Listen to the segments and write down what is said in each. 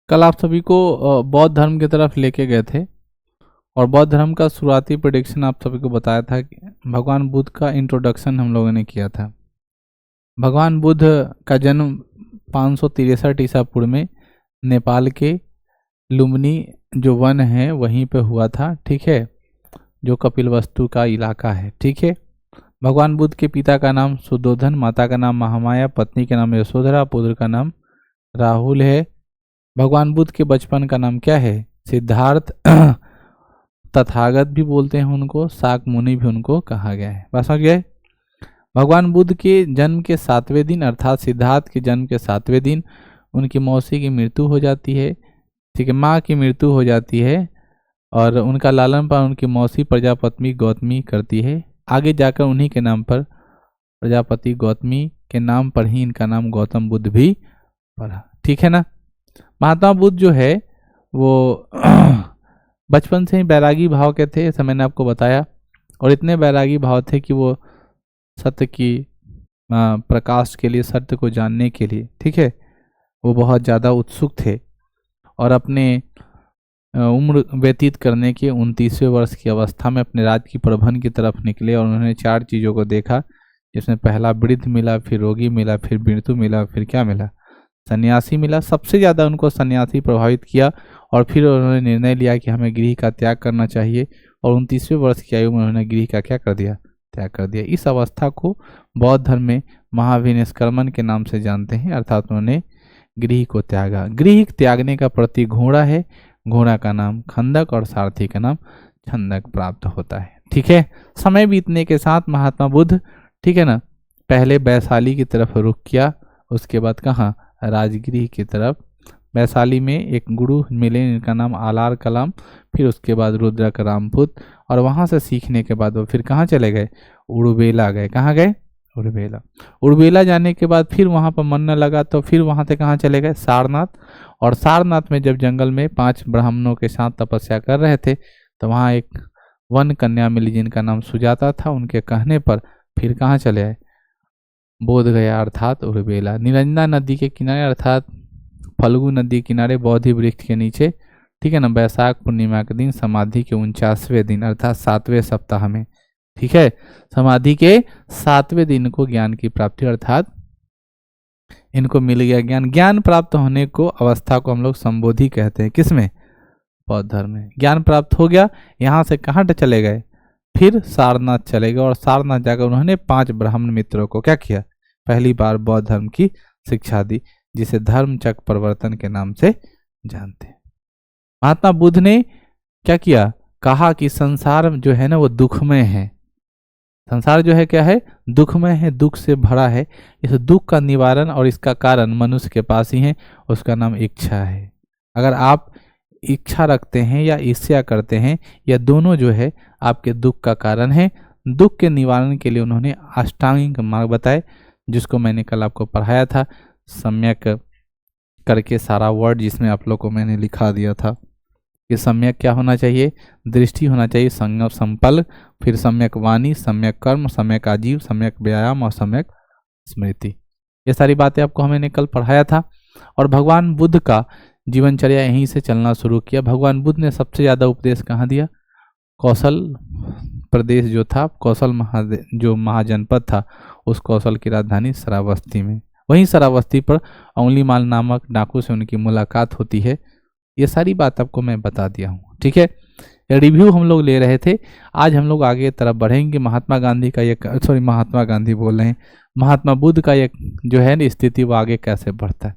कल आप सभी को बौद्ध धर्म की तरफ लेके गए थे और बौद्ध धर्म का शुरुआती प्रेडिक्शन आप सभी को बताया था कि भगवान बुद्ध का इंट्रोडक्शन हम लोगों ने किया था। भगवान बुद्ध का जन्म 563 ईसा पूर्व में नेपाल के लुम्बिनी जो वन है वहीं पे हुआ था, ठीक है, जो कपिलवस्तु का इलाका है, ठीक है। भगवान बुद्ध के पिता का नाम सुद्धोधन, माता का नाम महामाया, पत्नी का नाम यशोधरा, पुत्र का नाम राहुल है। भगवान बुद्ध के बचपन का नाम क्या है? सिद्धार्थ। तथागत भी बोलते हैं उनको, शाक मुनि भी उनको कहा गया है। बस समझ गए। भगवान बुद्ध के जन्म के 7वें दिन अर्थात सिद्धार्थ के जन्म के 7वें दिन उनकी मौसी की मृत्यु हो जाती है, ठीक है, माँ की मृत्यु हो जाती है और उनका लालन पालन उनकी मौसी प्रजापति गौतमी करती है। आगे जाकर उन्हीं के नाम पर, प्रजापति गौतमी के नाम पर ही इनका नाम गौतम बुद्ध भी पड़ा, ठीक है ना। महात्मा बुद्ध जो है वो बचपन से ही बैरागी भाव के थे, ऐसा मैंने आपको बताया, और इतने बैरागी भाव थे कि वो सत्य की प्रकाश के लिए, सत्य को जानने के लिए, ठीक है, वो बहुत ज़्यादा उत्सुक थे और अपने उम्र व्यतीत करने के 29वें वर्ष की अवस्था में अपने राज्य की प्रबंधन की तरफ निकले और उन्होंने 4 चीज़ों को देखा, जिसमें पहला वृद्ध मिला, फिर रोगी मिला, फिर मृत्यु मिला, फिर क्या मिला? सन्यासी मिला। सबसे ज़्यादा उनको सन्यासी प्रभावित किया और फिर उन्होंने निर्णय लिया कि हमें गृह का त्याग करना चाहिए और 29वें वर्ष की आयु में उन्होंने गृह का क्या कर दिया? त्याग कर दिया। इस अवस्था को बौद्ध धर्म में महाविनिष्क्रमण के नाम से जानते हैं, अर्थात उन्होंने गृह को त्यागा। गृह त्यागने का प्रतीक घोड़ा है, घोड़ा का नाम खंदक और सारथी का नाम छंदक प्राप्त होता है, ठीक है। समय बीतने के साथ महात्मा बुद्ध, ठीक है ना, पहले वैशाली की तरफ रुख किया, उसके बाद कहाँ? राजगृह की तरफ। वैशाली में एक गुरु मिले, इनका नाम आलार कलाम, फिर उसके बाद रुद्रक रामपुत, और वहाँ से सीखने के बाद वो फिर कहाँ चले गए? उड़ुबेला गए। कहाँ गए? उड़ुबेला। उड़ुबेला जाने के बाद फिर वहाँ पर मन न लगा तो फिर वहाँ से कहाँ चले गए? सारनाथ। और सारनाथ में जब जंगल में 5 ब्राह्मणों के साथ तपस्या कर रहे थे तो वहाँ एक वन कन्या मिली जिनका नाम सुजाता था। उनके कहने पर फिर कहाँ चले आए? बोध गया अर्थात उड़ुबेला। निरंजना नदी के किनारे अर्थात फल्गु नदी के किनारे बोधि वृक्ष के नीचे, ठीक है ना, वैशाख पूर्णिमा के दिन समाधि के 49वें दिन अर्थात 7वें सप्ताह में, ठीक है, समाधि के 7वें दिन को ज्ञान की प्राप्ति अर्थात इनको मिल गया ज्ञान। ज्ञान प्राप्त होने को अवस्था को हम लोग संबोधि कहते हैं। किसमें? बौद्ध धर्म में। ज्ञान प्राप्त हो गया, यहाँ से कहाँ चले गए? फिर सारनाथ चले गए और सारनाथ जाकर उन्होंने 5 ब्राह्मण मित्रों को क्या किया? पहली बार बौद्ध धर्म की शिक्षा दी, जिसे धर्म चक्र प्रवर्तन के नाम से जानते हैं। महात्मा बुद्ध ने क्या किया? कहा कि संसार जो है ना वो दुखमय है। संसार जो है क्या है? दुखमय है, दुख से भरा है। इस दुख का निवारण और इसका कारण मनुष्य के पास ही है, उसका नाम इच्छा है। अगर आप इच्छा रखते हैं या ईर्ष्या करते हैं, यह दोनों जो है आपके दुख का कारण है। दुख के निवारण के लिए उन्होंने अष्टांगिक मार्ग बताए, जिसको मैंने कल आपको पढ़ाया था, सम्यक करके सारा वर्ड जिसमें आप लोग को मैंने लिखा दिया था कि सम्यक क्या होना चाहिए? दृष्टि होना चाहिए, संगम संपल्क, फिर सम्यक वाणी, सम्यक कर्म, सम्यक आजीव, सम्यक व्यायाम और सम्यक स्मृति। ये सारी बातें आपको मैंने कल पढ़ाया था। और भगवान बुद्ध का जीवनचर्या यहीं से चलना शुरू किया। भगवान बुद्ध ने सबसे ज़्यादा उपदेश कहाँ दिया? कौशल प्रदेश जो था, कौशल जो महाजनपद था, उस कौशल की राजधानी श्रावस्ती में। वहीं श्रावस्ती पर अंगुलीमाल नामक डाकू से उनकी मुलाकात होती है। ये सारी बात आपको मैं बता दिया हूँ, ठीक है। रिव्यू हम लोग ले रहे थे। आज हम लोग आगे तरफ बढ़ेंगे। महात्मा गांधी का ये महात्मा गांधी बोल रहे हैं, महात्मा बुद्ध का ये जो है ना स्थिति वो आगे कैसे बढ़ता है।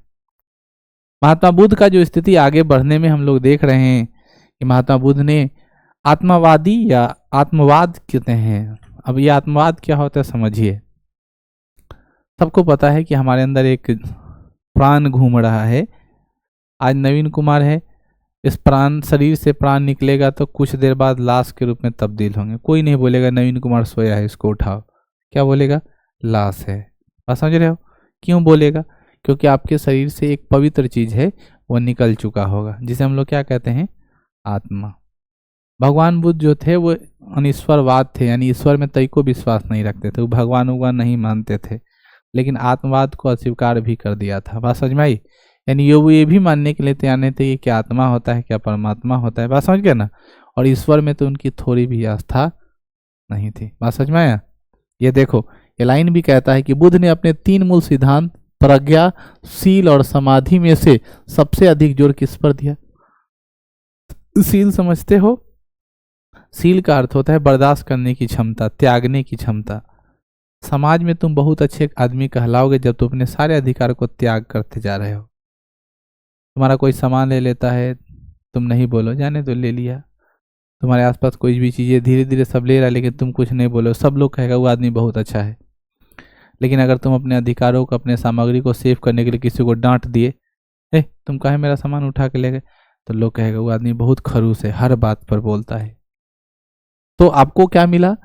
महात्मा बुद्ध का जो स्थिति आगे बढ़ने में हम लोग देख रहे हैं कि महात्मा बुद्ध ने आत्मवादी या आत्मवाद कहते हैं। अब ये आत्मवाद क्या होता है समझिए। सबको पता है कि हमारे अंदर एक प्राण घूम रहा है। आज नवीन कुमार है, इस प्राण शरीर से प्राण निकलेगा तो कुछ देर बाद लाश के रूप में तब्दील होंगे। कोई नहीं बोलेगा नवीन कुमार सोया है इसको उठाओ, क्या बोलेगा? लाश है। बस समझ रहे हो? क्यों बोलेगा? क्योंकि आपके शरीर से एक पवित्र चीज है वो निकल चुका होगा, जिसे हम लोग क्या कहते हैं? आत्मा। भगवान बुद्ध जो थे वो अनिश्वरवाद थे, यानी ईश्वर में तई को विश्वास नहीं रखते थे, वो भगवान उगवान नहीं मानते थे, लेकिन आत्मवाद को अस्वीकार भी कर दिया था। बात समझ में आई? यानी ये भी मानने के लिए तैयार नहीं थे कि क्या आत्मा होता है, क्या परमात्मा होता है। बात समझ गए ना। और ईश्वर में तो उनकी थोड़ी भी आस्था नहीं थी। बात समझ में आया। ये देखो, ये लाइन भी कहता है कि बुद्ध ने अपने 3 मूल सिद्धांत प्रज्ञा, शील और समाधि में से सबसे अधिक जोर किस पर दिया। शील समझते हो? शील का अर्थ होता है बर्दाश्त करने की क्षमता, त्यागने की क्षमता। समाज में तुम बहुत अच्छे आदमी कहलाओगे जब तुम अपने सारे अधिकार को त्याग करते जा रहे हो। तुम्हारा कोई सामान ले लेता है, तुम नहीं बोलो जाने तो ले लिया। तुम्हारे आसपास कोई भी चीज़ें धीरे धीरे सब ले रहा है लेकिन तुम कुछ नहीं बोलो, सब लोग कहेगा वो आदमी बहुत अच्छा है। लेकिन अगर तुम अपने अधिकारों को, अपने सामग्री को सेव करने के लिए किसी को डांट दिए, तुम काहे मेरा सामान उठा के ले गए, तो लोग कहेगा वो आदमी बहुत खड़ूस है, हर बात पर बोलता है। तो आपको क्या मिला?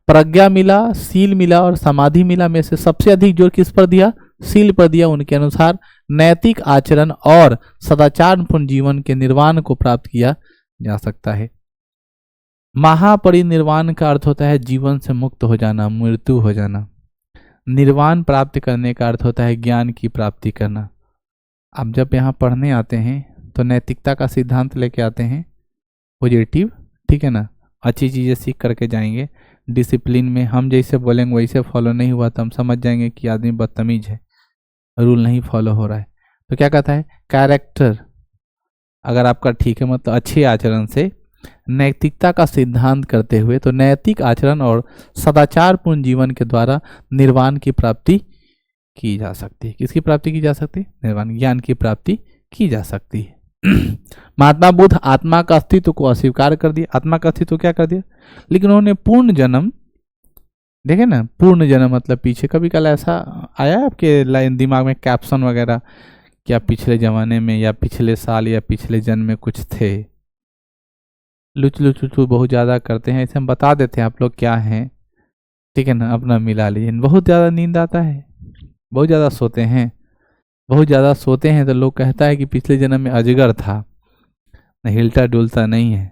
प्रज्ञा मिला, शील मिला और समाधि मिला। में से सबसे अधिक जोर किस पर दिया? शील पर दिया। उनके अनुसार नैतिक आचरण और सदाचारपूर्ण जीवन के निर्वाण को प्राप्त किया जा सकता है। महापरिनिर्वाण का अर्थ होता है जीवन से मुक्त हो जाना, मृत्यु हो जाना। निर्वाण प्राप्त करने का अर्थ होता है ज्ञान की प्राप्ति करना। आप जब यहाँ पढ़ने आते हैं तो नैतिकता का सिद्धांत लेके आते हैं, पॉजिटिव, ठीक है ना, अच्छी चीज़ें सीख करके जाएंगे। डिसिप्लिन में हम जैसे बोलेंगे वैसे फॉलो नहीं हुआ तो हम समझ जाएंगे कि आदमी बदतमीज है, रूल नहीं फॉलो हो रहा है। तो क्या कहता है? कैरेक्टर अगर आपका ठीक है, मतलब अच्छे आचरण से नैतिकता का सिद्धांत करते हुए, तो नैतिक आचरण और सदाचारपूर्ण जीवन के द्वारा निर्वाण की प्राप्ति की जा सकती है। किसकी प्राप्ति की जा सकती है? निर्वाण, ज्ञान की प्राप्ति की जा सकती है। महात्मा बुद्ध आत्मा का अस्तित्व को अस्वीकार कर दिया। आत्मा का अस्तित्व क्या कर दिया? लेकिन उन्होंने पूर्ण जन्म, देखे ना, पूर्ण जन्म मतलब पीछे कभी कल ऐसा आया है आपके लाइन दिमाग में कैप्शन वगैरह, क्या पिछले जमाने में या पिछले साल या पिछले जन्म में कुछ थे। लुच लुच लुच बहुत ज़्यादा करते हैं, इसे हम बता देते हैं आप लोग क्या हैं, ठीक है ना, अपना मिला लीजिए। बहुत ज़्यादा नींद आता है, बहुत ज़्यादा सोते हैं, बहुत ज़्यादा सोते हैं तो लोग कहता है कि पिछले जन्म में अजगर था, न हिलता डुलता नहीं है।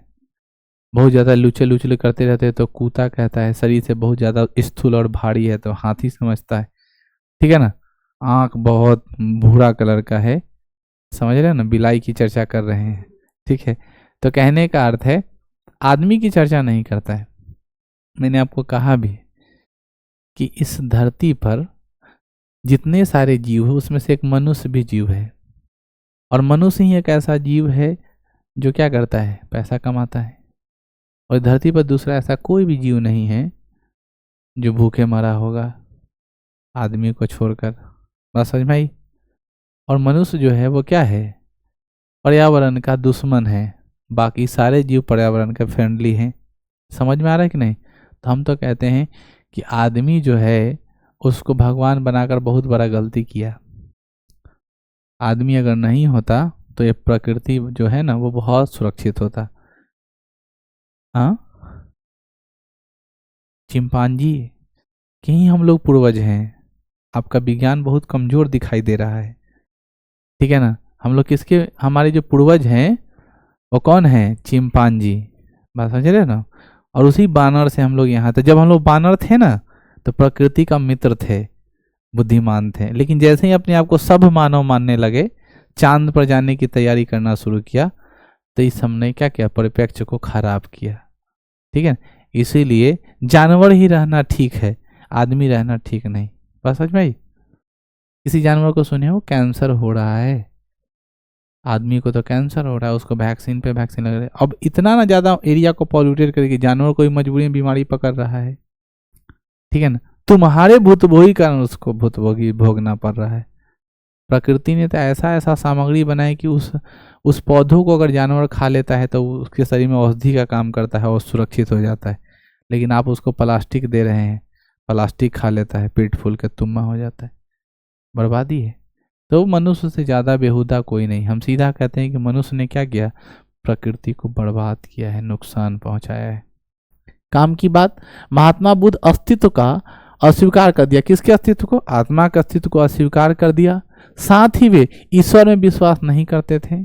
बहुत ज़्यादा लुचे लुचले करते रहते हैं तो कूता कहता है, शरीर से बहुत ज़्यादा स्थूल और भारी है तो हाथी समझता है, ठीक है ना। आँख बहुत भूरा कलर का है, समझ रहे हैं ना, बिलाई की चर्चा कर रहे हैं, ठीक है। तो कहने का अर्थ है आदमी की चर्चा नहीं करता है। मैंने आपको कहा भी कि इस धरती पर जितने सारे जीव है उसमें से एक मनुष्य भी जीव है, और मनुष्य ही एक ऐसा जीव है जो क्या करता है? पैसा कमाता है। और धरती पर दूसरा ऐसा कोई भी जीव नहीं है जो भूखे मरा होगा आदमी को छोड़कर। बात समझ में आई। और मनुष्य जो है वो क्या है? पर्यावरण का दुश्मन है। बाकी सारे जीव पर्यावरण के फ्रेंडली हैं। समझ में आ रहा है कि नहीं? तो हम तो कहते हैं कि आदमी जो है उसको भगवान बनाकर बहुत बड़ा गलती किया। आदमी अगर नहीं होता तो ये प्रकृति जो है ना वो बहुत सुरक्षित होता। हाँ, चिंपांजी के ही हम लोग पूर्वज हैं। आपका विज्ञान बहुत कमजोर दिखाई दे रहा है, ठीक है ना। हम लोग किसके, हमारे जो पूर्वज हैं वो कौन है? चिंपांजी। बात समझ रहे ना। और उसी बानर से हम लोग यहाँ थे। जब हम लोग बानर थे ना तो प्रकृति का मित्र थे, बुद्धिमान थे। लेकिन जैसे ही अपने आप को सब मानव मानने लगे, चांद पर जाने की तैयारी करना शुरू किया, तो इस हमने क्या किया? परिप्रेक्ष्य को खराब किया, ठीक है। इसीलिए जानवर ही रहना ठीक है, आदमी रहना ठीक नहीं। बात समझ में आई। किसी जानवर को सुने हो कैंसर हो रहा है, आदमी को तो कैंसर हो रहा है, उसको वैक्सीन पे वैक्सीन लग रहा है। अब इतना ना ज़्यादा एरिया को पॉल्यूटेड करके जानवर को मजबूरी में बीमारी पकड़ रहा है, ठीक है ना। तुम्हारे भूतभोगी कारण उसको भूतभोगी भोगना पड़ रहा है। प्रकृति ने तो ऐसा ऐसा सामग्री बनाई कि उस पौधों को अगर जानवर खा लेता है तो उसके शरीर में औषधि का काम करता है और सुरक्षित हो जाता है। लेकिन आप उसको प्लास्टिक दे रहे हैं, प्लास्टिक खा लेता है, पेट फूल के तुम्मा हो जाता है, बर्बादी है। तो मनुष्य से ज़्यादा बेहुदा कोई नहीं। हम सीधा कहते हैं कि मनुष्य ने क्या किया? प्रकृति को बर्बाद किया है, नुकसान पहुंचाया है। काम की बात, महात्मा बुद्ध अस्तित्व का अस्वीकार कर दिया। किसके अस्तित्व को? आत्मा के अस्तित्व को अस्वीकार कर दिया। साथ ही वे ईश्वर में विश्वास नहीं करते थे।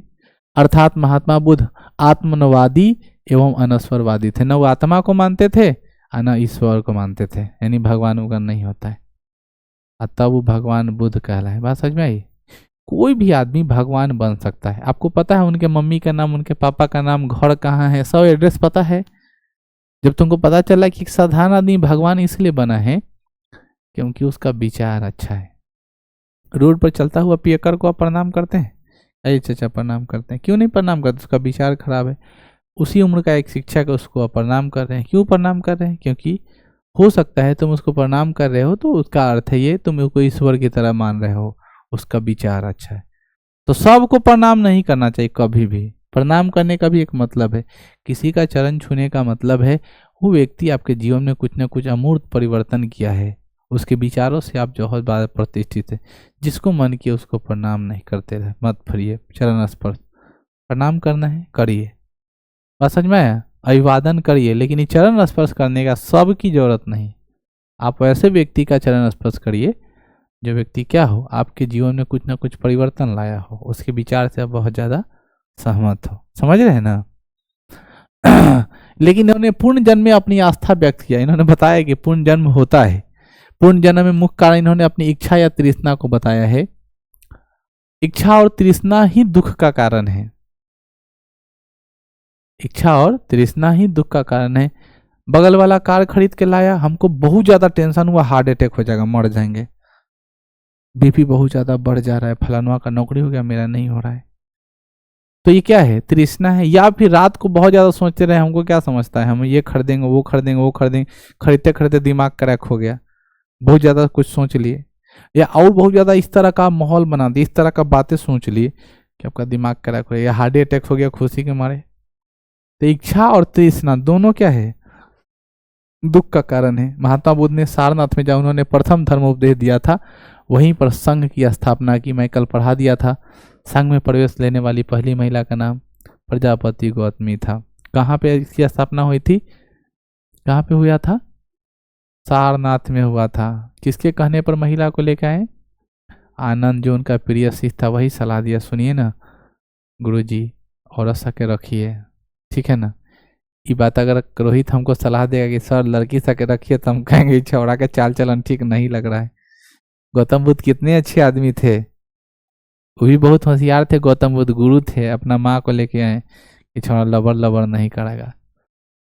अर्थात महात्मा बुद्ध आत्मनवादी एवं अनस्वरवादी थे। न वो आत्मा को मानते थे और न ईश्वर को मानते थे, यानी भगवान उगन नहीं होता है, तब वो भगवान बुद्ध कहलाए। बात समझ में आई। कोई भी आदमी भगवान बन सकता है। आपको पता है उनके मम्मी का नाम, उनके पापा का नाम, घर कहाँ है, सब एड्रेस पता है। जब तुमको पता चला कि एक साधारण आदमी भगवान इसलिए बना है क्योंकि उसका विचार अच्छा है। रोड पर चलता हुआ पियकर को आप प्रणाम करते हैं? अरे चाचा प्रणाम करते हैं। क्यों नहीं प्रणाम करते? उसका विचार खराब है। उसी उम्र का एक शिक्षक है, उसको आप प्रणाम कर रहे हैं। क्यों प्रणाम कर रहे हैं? क्योंकि हो सकता है तुम उसको प्रणाम कर रहे हो तो उसका अर्थ है ये तुम उसको ईश्वर की तरह मान रहे हो, उसका विचार अच्छा है। तो सबको प्रणाम नहीं करना चाहिए कभी भी। प्रणाम करने का भी एक मतलब है, किसी का चरण छूने का मतलब है वो व्यक्ति आपके जीवन में कुछ न कुछ अमूर्त परिवर्तन किया है, उसके विचारों से आप जो बहुत प्रतिष्ठित है। जिसको मन किया उसको प्रणाम नहीं करते रहे, मत फिरिए। चरण स्पर्श प्रणाम करना है करिए, बात समझ में आया? अभिवादन करिए, लेकिन ये चरण स्पर्श करने का सब की जरूरत नहीं। आप ऐसे व्यक्ति का चरण स्पर्श करिए जो व्यक्ति क्या हो, आपके जीवन में कुछ ना कुछ परिवर्तन लाया हो, उसके विचार से आप बहुत ज़्यादा सहमत हो। समझ रहे हैं ना? लेकिन इन्होंने पूर्ण जन्म में अपनी आस्था व्यक्त किया। इन्होंने बताया कि पूर्ण जन्म होता है। पूर्ण जन्म में मुख्य कारण इन्होंने अपनी इच्छा या तृष्णा को बताया है। इच्छा और तृष्णा ही दुख का कारण है। इच्छा और तृष्णा ही दुख का कारण है। बगल वाला कार खरीद के लाया, हमको बहुत ज्यादा टेंशन हुआ, हार्ट अटैक हो जाएगा, मर जाएंगे। बीपी बहुत ज्यादा बढ़ जा रहा है, फलानवा का नौकरी हो गया, मेरा नहीं हो रहा है। तो ये क्या है? तृष्णा है। या फिर रात को बहुत ज्यादा सोचते रहे, हमको क्या समझता है, हम ये खरीदेंगे, वो खरीदेंगे, वो खरीदेंगे, खरीदते खरीदते दिमाग क्रैक हो गया, बहुत ज्यादा कुछ सोच लिए, या और बहुत ज्यादा इस तरह का माहौल बना दिया, इस तरह का बातें सोच लिए कि आपका दिमाग क्रैक हो गया, या हार्ट अटैक हो गया खुशी के मारे। तो इच्छा और तृष्णा दोनों क्या है? दुख का कारण है। महात्मा बुद्ध ने सारनाथ में जब उन्होंने प्रथम धर्म उपदेश दिया था, वहीं पर संघ की स्थापना की। मैं कल पढ़ा दिया था, संघ में प्रवेश लेने वाली पहली महिला का नाम प्रजापति गौतमी था। कहाँ पे इसकी स्थापना हुई थी? कहाँ पे हुआ था? सारनाथ में हुआ था। किसके कहने पर महिला को लेकर आए? आनंद, जो उनका प्रिय शिष्य था, वही सलाह दिया, सुनिए ना गुरुजी, औरत सके रखिए, ठीक है ना। ये बात अगर रोहित हमको सलाह देगा कि सर लड़की सके रखिए, तो हम कहेंगे छौड़ा का चाल चलन ठीक नहीं लग रहा है। गौतम बुद्ध कितने अच्छे आदमी थे, वो भी बहुत होशियार थे। गौतम बुद्ध गुरु थे, अपना माँ को लेके आए कि छौड़ा लबर लबर नहीं करेगा,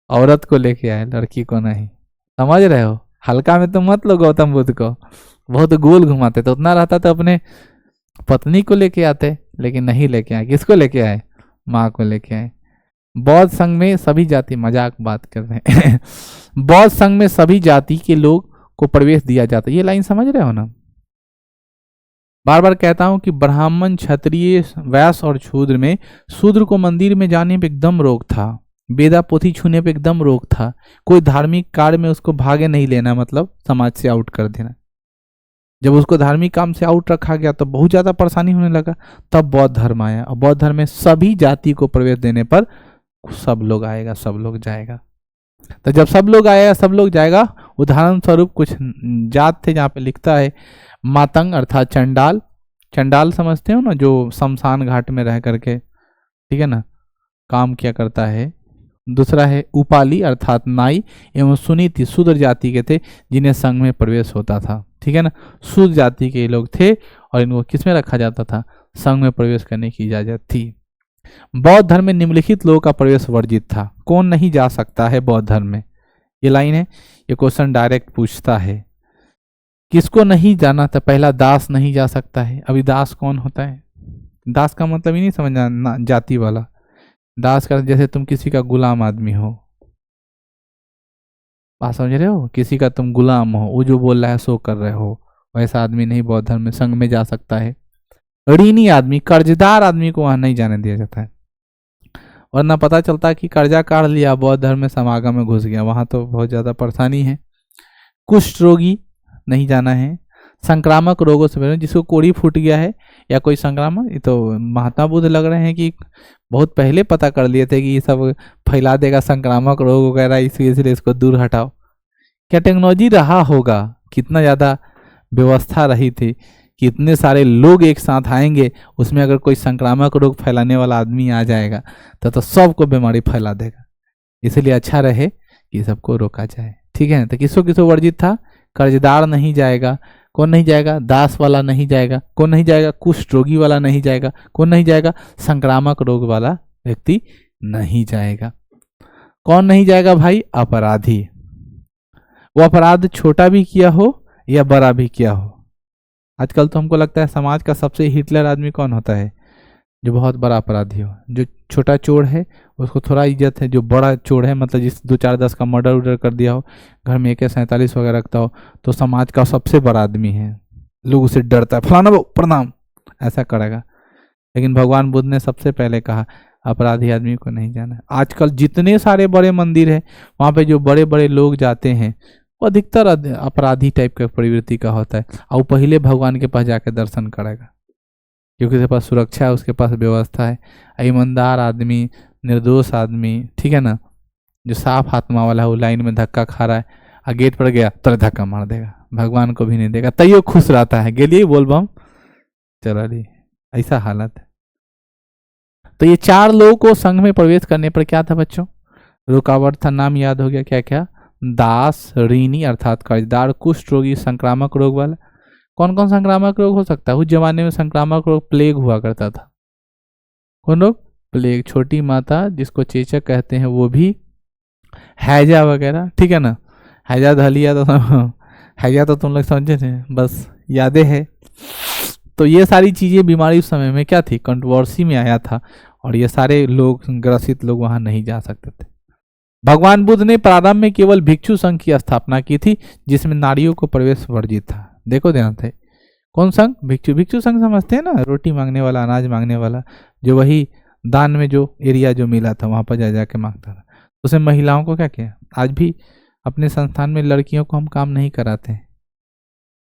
औरत को लेके आए, लड़की को नहीं। समझ रहे हो? हल्का में तो मत लो गौतम बुद्ध को, बहुत गोल घुमाते। तो उतना रहता तो अपने पत्नी को लेके आते, लेकिन नहीं लेके आए। किसको लेके आए? माँ को लेके आए। बौद्ध संघ में सभी जाति, मजाक बात कर रहे हैं बौद्ध संघ में सभी जाति के लोग को प्रवेश दिया जाता है। ये लाइन समझ रहे हो ना? बार बार कहता हूं कि ब्राह्मण, क्षत्रिय, वैश्य और शूद्र में शूद्र को मंदिर में जाने पे एकदम रोक था, वेदा पोथी छूने पे एकदम रोक था, कोई धार्मिक कार्य में उसको भागे नहीं लेना, मतलब समाज से आउट कर देना। जब उसको धार्मिक काम से आउट रखा गया तो बहुत ज्यादा परेशानी होने लगा। तब बौद्ध धर्म आया, और बौद्ध धर्म में सभी जाति को प्रवेश देने पर सब लोग आएगा, सब लोग जाएगा। तो जब सब लोग आएगा, सब लोग जाएगा, उदाहरण स्वरूप कुछ जात थे जहाँ पे लिखता है मातंग अर्थात चंडाल। चंडाल समझते हो ना, जो शमशान घाट में रह करके, ठीक है ना, काम किया करता है। दूसरा है उपाली अर्थात नाई एवं सुनीति, शूद्र जाति के थे जिन्हें संघ में प्रवेश होता था, ठीक है ना। शूद्र जाति के लोग थे और इनको किस में रखा जाता था? संघ में प्रवेश करने की इजाजत थी। बौद्ध धर्म में निम्नलिखित लोगों का प्रवेश वर्जित था। कौन नहीं जा सकता है बौद्ध धर्म में? ये लाइन है, ये क्वेश्चन डायरेक्ट पूछता है। किसको नहीं जाना था? पहला, दास नहीं जा सकता है। अभी दास कौन होता है? दास का मतलब ही नहीं समझना जाति वाला। दास का जैसे तुम किसी का गुलाम आदमी हो, बात समझ रहे हो? किसी का तुम गुलाम हो, वो जो बोल रहा है सो कर रहे हो, वैसा आदमी नहीं बौद्ध धर्म में संघ में जा सकता है। ऋणी आदमी, कर्जदार आदमी को वहां नहीं जाने दिया जाता है, वरना पता चलता कि कर्जा काट लिया, बौद्ध धर्म में समागम में घुस गया, वहां तो बहुत ज्यादा परेशानी है। कुष्ठ रोगी नहीं जाना है। संक्रामक रोगों से, जिसको कोड़ी फूट गया है या कोई संक्रामक, ये तो महात्मा बुद्ध लग रहे हैं कि बहुत पहले पता कर लिए थे कि ये सब फैला देगा संक्रामक रोग वगैरह, इसलिए इसको दूर हटाओ। क्या टेक्नोलॉजी रहा होगा, कितना ज़्यादा व्यवस्था रही थी कि इतने सारे लोग एक साथ आएंगे, उसमें अगर कोई संक्रामक रोग फैलाने वाला आदमी आ जाएगा तो सबको बीमारी फैला देगा। इसलिए अच्छा रहे कि सबको रोका जाए, ठीक है। तो किसको किसको वर्जित था? कर्जदार नहीं जाएगा, कौन नहीं जाएगा? दास वाला नहीं जाएगा। कौन नहीं जाएगा? कुष्ठ रोगी वाला नहीं जाएगा। कौन नहीं जाएगा? संक्रामक रोग वाला व्यक्ति नहीं जाएगा। कौन नहीं जाएगा भाई? अपराधी। वो अपराध छोटा भी किया हो या बड़ा भी किया हो। आजकल तो हमको लगता है समाज का सबसे हिटलर आदमी कौन होता है? जो बहुत बड़ा अपराधी हो। जो छोटा चोर है उसको थोड़ा इज्जत है, जो बड़ा चोर है मतलब जिस 2-4-10 का मर्डर उर्डर कर दिया हो, घर में AK-47 वगैरह रखता हो, तो समाज का सबसे बड़ा आदमी है, लोग उसे डरता है, फलाना वो प्रणाम ऐसा करेगा। लेकिन भगवान बुद्ध ने सबसे पहले कहा अपराधी आदमी को नहीं जाना। आजकल जितने सारे बड़े मंदिर है वहाँ पे जो बड़े बड़े लोग जाते हैं वो अधिकतर अपराधी टाइप का प्रवृत्ति का होता है, और वो पहले भगवान के पास जाकर दर्शन करेगा क्योंकि उसके पास सुरक्षा है, उसके पास व्यवस्था है। ईमानदार आदमी, निर्दोष आदमी, ठीक है ना, जो साफ आत्मा वाला है, वो लाइन में धक्का खा रहा है और गेट पर गया तो धक्का मार देगा, भगवान को भी नहीं देगा, तैयो खुश रहता है, गेलिए बोल बम चला रही, ऐसा हालत है। तो ये 4 लोगों को संघ में प्रवेश करने पर क्या था बच्चों? रुकावट था। नाम याद हो गया क्या क्या? दास, ऋणी अर्थात कर्जदार, कुष्ठ रोगी, संक्रामक रोग वाला। कौन कौन संक्रामक रोग हो सकता है? उस जमाने में संक्रामक रोग प्लेग हुआ करता था। कौन रोग? प्लेग। छोटी माता जिसको चेचक कहते हैं वो भी, हैजा वगैरह, ठीक है ना, हैजा धलिया तो हैजा तो तुम लोग समझे थे, बस यादें है। तो ये सारी चीजें बीमारी उस समय में क्या थी? कंट्रोवर्सी में आया था, और ये सारे लोग, ग्रसित लोग वहां नहीं जा सकते थे। भगवान बुद्ध ने प्रारंभ में केवल भिक्षु संघ की स्थापना की थी जिसमें नारियों को प्रवेश वर्जित था। देखो ध्यान से, कौन संघ? भिक्षु। भिक्षु संघ समझते हैं ना, रोटी मांगने वाला, अनाज मांगने वाला, जो वही दान में जो एरिया जो मिला था वहां पर जा जाके मांगता था। उसे महिलाओं को क्या किया? आज भी अपने संस्थान में लड़कियों को हम काम नहीं कराते हैं,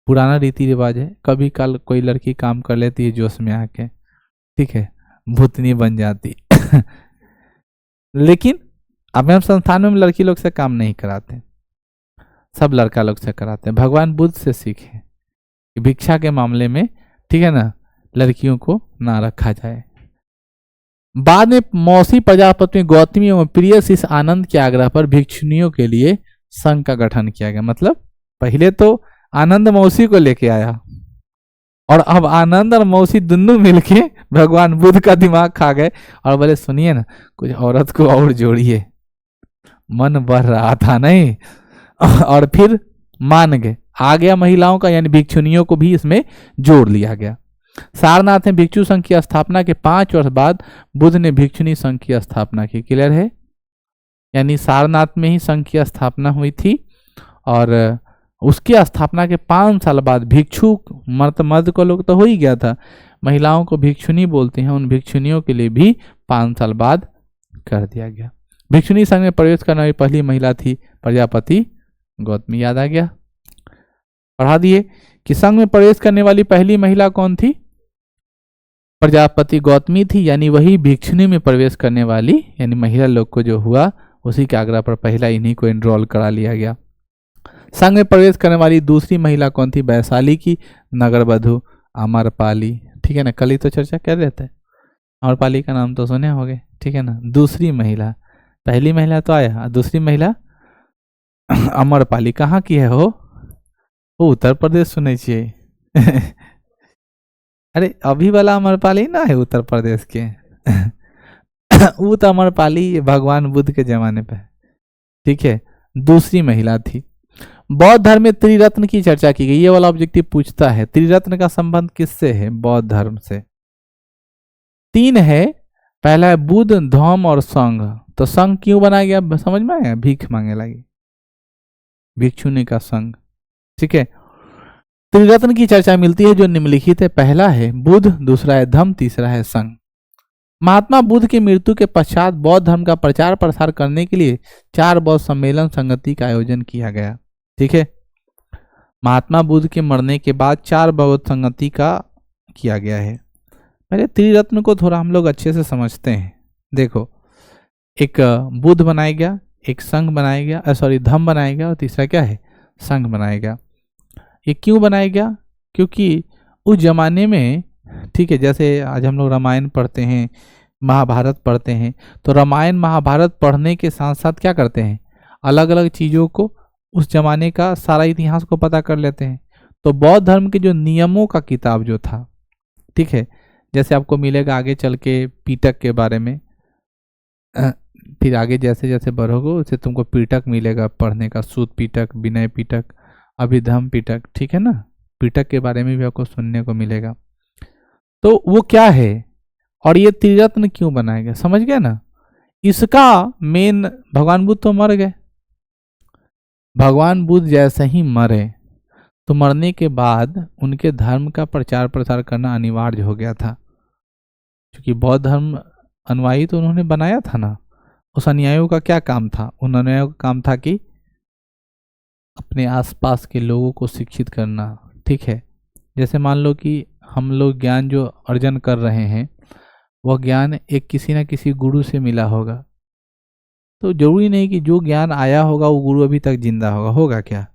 पुराना रीति रिवाज है। कभी कल कोई लड़की काम कर लेती है जोश में आके, ठीक है, भूतनी बन जाती लेकिन अब हम संस्थान में लड़की लोग से काम नहीं कराते, सब लड़का लोग से कराते हैं। भगवान बुद्ध से सीखे कि भिक्षा के मामले में, ठीक है ना, लड़कियों को ना रखा जाए। बाद में मौसी प्रजापति गौतमी एवं प्रिय शिष्य आनंद के आग्रह पर भिक्षुनियों के लिए संघ का गठन किया गया। मतलब पहले तो आनंद मौसी को लेके आया, और अब आनंद और मौसी दोनों मिलके भगवान बुद्ध का दिमाग खा गए और बोले सुनिए ना, कुछ औरत को और जोड़िए। मन बढ़ रहा था नहीं, और फिर मान गए, आ गया महिलाओं का, यानी भिक्षुनियों को भी इसमें जोड़ लिया गया। सारनाथ में भिक्षु संघ की स्थापना के 5 वर्ष बाद बुद्ध ने भिक्षुनी संघ की स्थापना की। क्लियर है? यानी सारनाथ में ही संघ की स्थापना हुई थी, और उसकी स्थापना के 5 साल बाद भिक्षु मर्द को लोग तो हो ही गया था, महिलाओं को भिक्षुनी बोलते हैं, उन भिक्षुनियों के लिए भी 5 साल बाद कर दिया गया। भिक्षुनी संघ में प्रवेश करने वाली पहली महिला थी प्रजापति गौतमी। याद आ गया? पढ़ा दिए कि संघ में प्रवेश करने वाली पहली महिला कौन थी? प्रजापति गौतमी थी, यानी वही भिक्षुनी में प्रवेश करने वाली, यानी महिला लोग को जो हुआ उसी के आग्रह पर पहला इन्हीं को एनरोल करा लिया गया। संघ में प्रवेश करने वाली दूसरी महिला कौन थी? वैशाली की नगरवधु अमरपाली। ठीक है ना, कल ही तो चर्चा कर रहे थे, अमरपाली का नाम तो सुने होंगे, ठीक है ना। दूसरी महिला, पहली महिला तो आया, दूसरी महिला अमरपाली कहाँ की है? हो वो उत्तर प्रदेश सुने चाहिए अरे अभी वाला अमरपाली ना है उत्तर प्रदेश के वो तो अमरपाली भगवान बुद्ध के जमाने पे, ठीक है। दूसरी महिला थी। बौद्ध धर्म में त्रिरत्न की चर्चा की गई। ये वाला ऑब्जेक्टिव पूछता है त्रिरत्न का संबंध किससे है? बौद्ध धर्म से। 3 है, पहला है बुद्ध, धम्म और संघ। तो संघ क्यों बनाया गया? समझ में आया? भीख मांगे लगी, भिक्षुनी का संघ, ठीक है। त्रिरत्न की चर्चा मिलती है जो निम्नलिखित है। पहला है बुद्ध, दूसरा है धम्म, तीसरा है संघ। महात्मा बुद्ध की मृत्यु के पश्चात बौद्ध धर्म का प्रचार प्रसार करने के लिए 4 बौद्ध सम्मेलन संगति का आयोजन किया गया, ठीक है। महात्मा बुद्ध के मरने के बाद 4 बौद्ध संगति का किया गया है। पहले त्रिरत्न को थोड़ा हम लोग अच्छे से समझते हैं। देखो, एक बुद्ध बनाया गया, एक संघ बनाया गया, धम्म बनाया गया, और तीसरा क्या है? संघ बनाया गया। ये क्यों बनाया गया? क्योंकि उस जमाने में, ठीक है, जैसे आज हम लोग रामायण पढ़ते हैं, महाभारत पढ़ते हैं, तो रामायण महाभारत पढ़ने के साथ साथ क्या करते हैं? अलग अलग चीज़ों को, उस जमाने का सारा इतिहास को पता कर लेते हैं। तो बौद्ध धर्म के जो नियमों का किताब जो था, ठीक है, जैसे आपको मिलेगा आगे चल के पीटक के बारे में, फिर आगे जैसे जैसे बढ़ोगे उससे तुमको पीटक मिलेगा पढ़ने का, सूत पीटक, विनय पीटक, अभिधम पीटक, ठीक है ना। पीटक के बारे में भी आपको सुनने को मिलेगा। तो वो क्या है और ये त्रिरत्न क्यों बनाया गया, समझ गया ना। इसका मेन, भगवान बुद्ध तो मर गए, भगवान बुद्ध जैसे ही मरे तो मरने के बाद उनके धर्म का प्रचार प्रसार करना अनिवार्य हो गया था, क्योंकि बौद्ध धर्म अनुयायी तो उन्होंने बनाया था ना। उस अनुयायियों का क्या काम था, उन अनुयायियों का काम था कि अपने आसपास के लोगों को शिक्षित करना, ठीक है। जैसे मान लो कि हम लोग ज्ञान जो अर्जन कर रहे हैं वह ज्ञान एक किसी न किसी गुरु से मिला होगा, तो जरूरी नहीं कि जो ज्ञान आया होगा वो गुरु अभी तक जिंदा होगा क्या।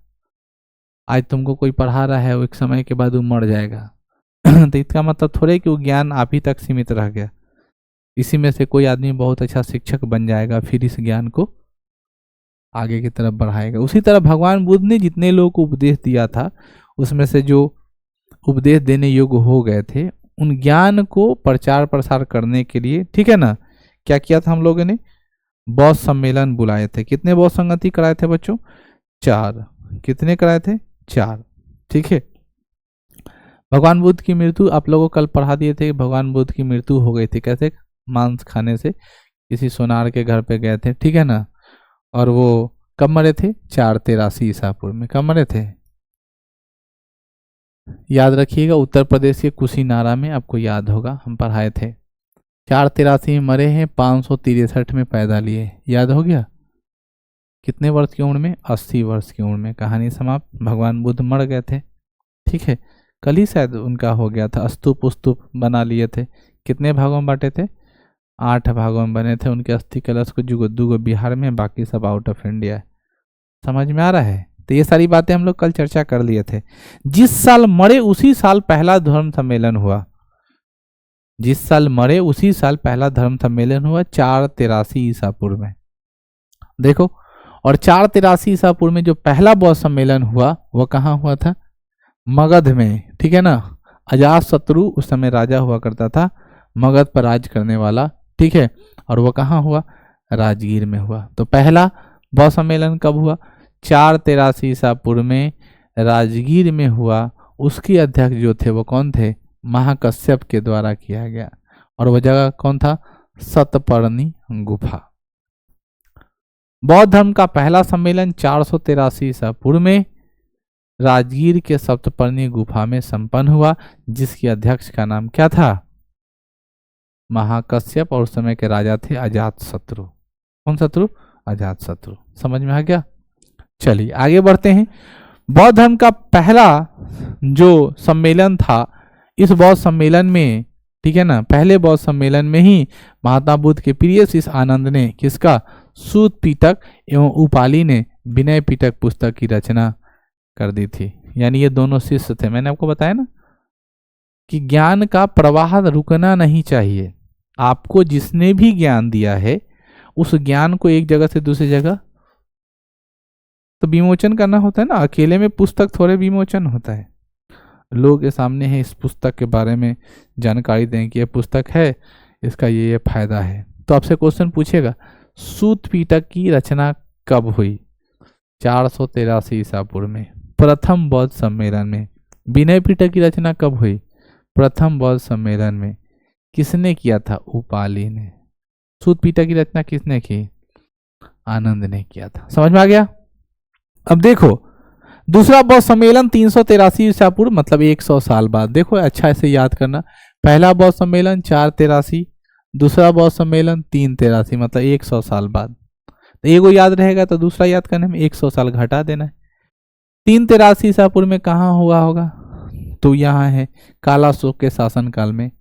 आज तुमको कोई पढ़ा रहा है, वो एक समय के बाद वो मर जाएगा तो इसका मतलब थोड़े कि वो ज्ञान आप ही तक सीमित रह गया। इसी में से कोई आदमी बहुत अच्छा शिक्षक बन जाएगा, फिर इस ज्ञान को आगे की तरफ बढ़ाएगा। उसी तरह भगवान बुद्ध ने जितने लोगों को उपदेश दिया था, उसमें से जो उपदेश देने योग्य हो गए थे, उन ज्ञान को प्रचार प्रसार करने के लिए, ठीक है ना, क्या किया था हम लोगों ने, बौद्ध सम्मेलन बुलाए थे। कितने बौद्ध संगति कराए थे बच्चों, 4। कितने कराए थे, 4, ठीक है। भगवान बुद्ध की मृत्यु आप लोगों को कल पढ़ा दिए थे, भगवान बुद्ध की मृत्यु हो गई थी कैसे, मांस खाने से। किसी सोनार के घर पे गए थे, ठीक है ना, और वो कब मरे थे, 483 ईसा पूर्व में। कब मरे थे, याद रखिएगा, उत्तर प्रदेश के कुशीनारा में, आपको याद होगा हम पढ़ाए थे। 483 में मरे हैं, 563 में पैदा लिए, याद हो गया। कितने वर्ष की उम्र में, 80 वर्ष की उम्र में। कहानी समाप्त, भगवान बुद्ध मर गए थे, ठीक है। कल ही शायद उनका हो गया था, स्तूप उस्तूप बना लिए थे। कितने भागों में बांटे थे, 8 भागों में बने थे। उनके अस्थि कलश को दुगो बिहार में, बाकी सब आउट ऑफ इंडिया है। समझ में आ रहा है। तो ये सारी बातें हम लोग कल चर्चा कर लिए थे। जिस साल मरे उसी साल पहला धर्म सम्मेलन हुआ, जिस साल मरे उसी साल पहला धर्म सम्मेलन हुआ, 483 ईसा पूर्व में। देखो, और 483 ईसा पूर्व में जो पहला बौद्ध सम्मेलन हुआ वह कहाँ हुआ था, मगध में, ठीक है ना। अजात शत्रु उस समय राजा हुआ करता था, मगध पर राज करने वाला, ठीक है। और वह कहाँ हुआ, राजगीर में हुआ। तो पहला बौद्ध सम्मेलन कब हुआ, 483 ईसा पूर्व में राजगीर में हुआ। उसके अध्यक्ष जो थे वो कौन थे, महाकश्यप के द्वारा किया गया। और वह जगह कौन था, सतपर्णी गुफा। बौद्ध धर्म का पहला सम्मेलन 483 ईसा पूर्व में राजगीर के सप्तपर्णी गुफा में संपन्न हुआ, जिसके अध्यक्ष का नाम क्या था, महाकश्यप। और उस समय के राजा थे अजात शत्रु। कौन शत्रु, अजात शत्रु। समझ में आ गया। चलिए आगे बढ़ते हैं। बौद्ध धर्म का पहला जो सम्मेलन था, इस बौद्ध सम्मेलन में, ठीक है ना, पहले बौद्ध सम्मेलन में ही महात्मा बुद्ध के प्रिय शिष्य आनंद ने किसका, सूत पीटक एवं उपाली ने विनय पीटक पुस्तक की रचना कर दी थी। यानी ये दोनों शिष्य थे। मैंने आपको बताया ना कि ज्ञान का प्रवाह रुकना नहीं चाहिए। आपको जिसने भी ज्ञान दिया है उस ज्ञान को एक जगह से दूसरी जगह तो विमोचन करना होता है ना। अकेले में पुस्तक थोड़े विमोचन होता है। लोगों के सामने है इस पुस्तक के बारे में जानकारी दें कि यह पुस्तक है, इसका ये फायदा है। तो आपसे क्वेश्चन पूछेगा, सूत पीटक की रचना कब हुई, 483 ईसा पूर्व में, प्रथम बौद्ध सम्मेलन में। विनय पीटक की रचना कब हुई, प्रथम बौद्ध सम्मेलन में। किसने किया था, उपाली ने। सूत पीटक की रचना किसने की, आनंद ने किया था। समझ में आ गया। अब देखो, दूसरा बौद्ध सम्मेलन 383 ईसा पूर्व, मतलब 100 साल बाद। देखो अच्छा ऐसे याद करना, पहला बौद्ध सम्मेलन 483, दूसरा बौद्ध सम्मेलन 383, मतलब 100 साल बाद। तो एगो याद रहेगा तो दूसरा याद करने में 100 साल घटा देना है। 383 ईसा पूर्व में कहाँ हुआ होगा, तो यहाँ है कालाशोक के शासन काल में,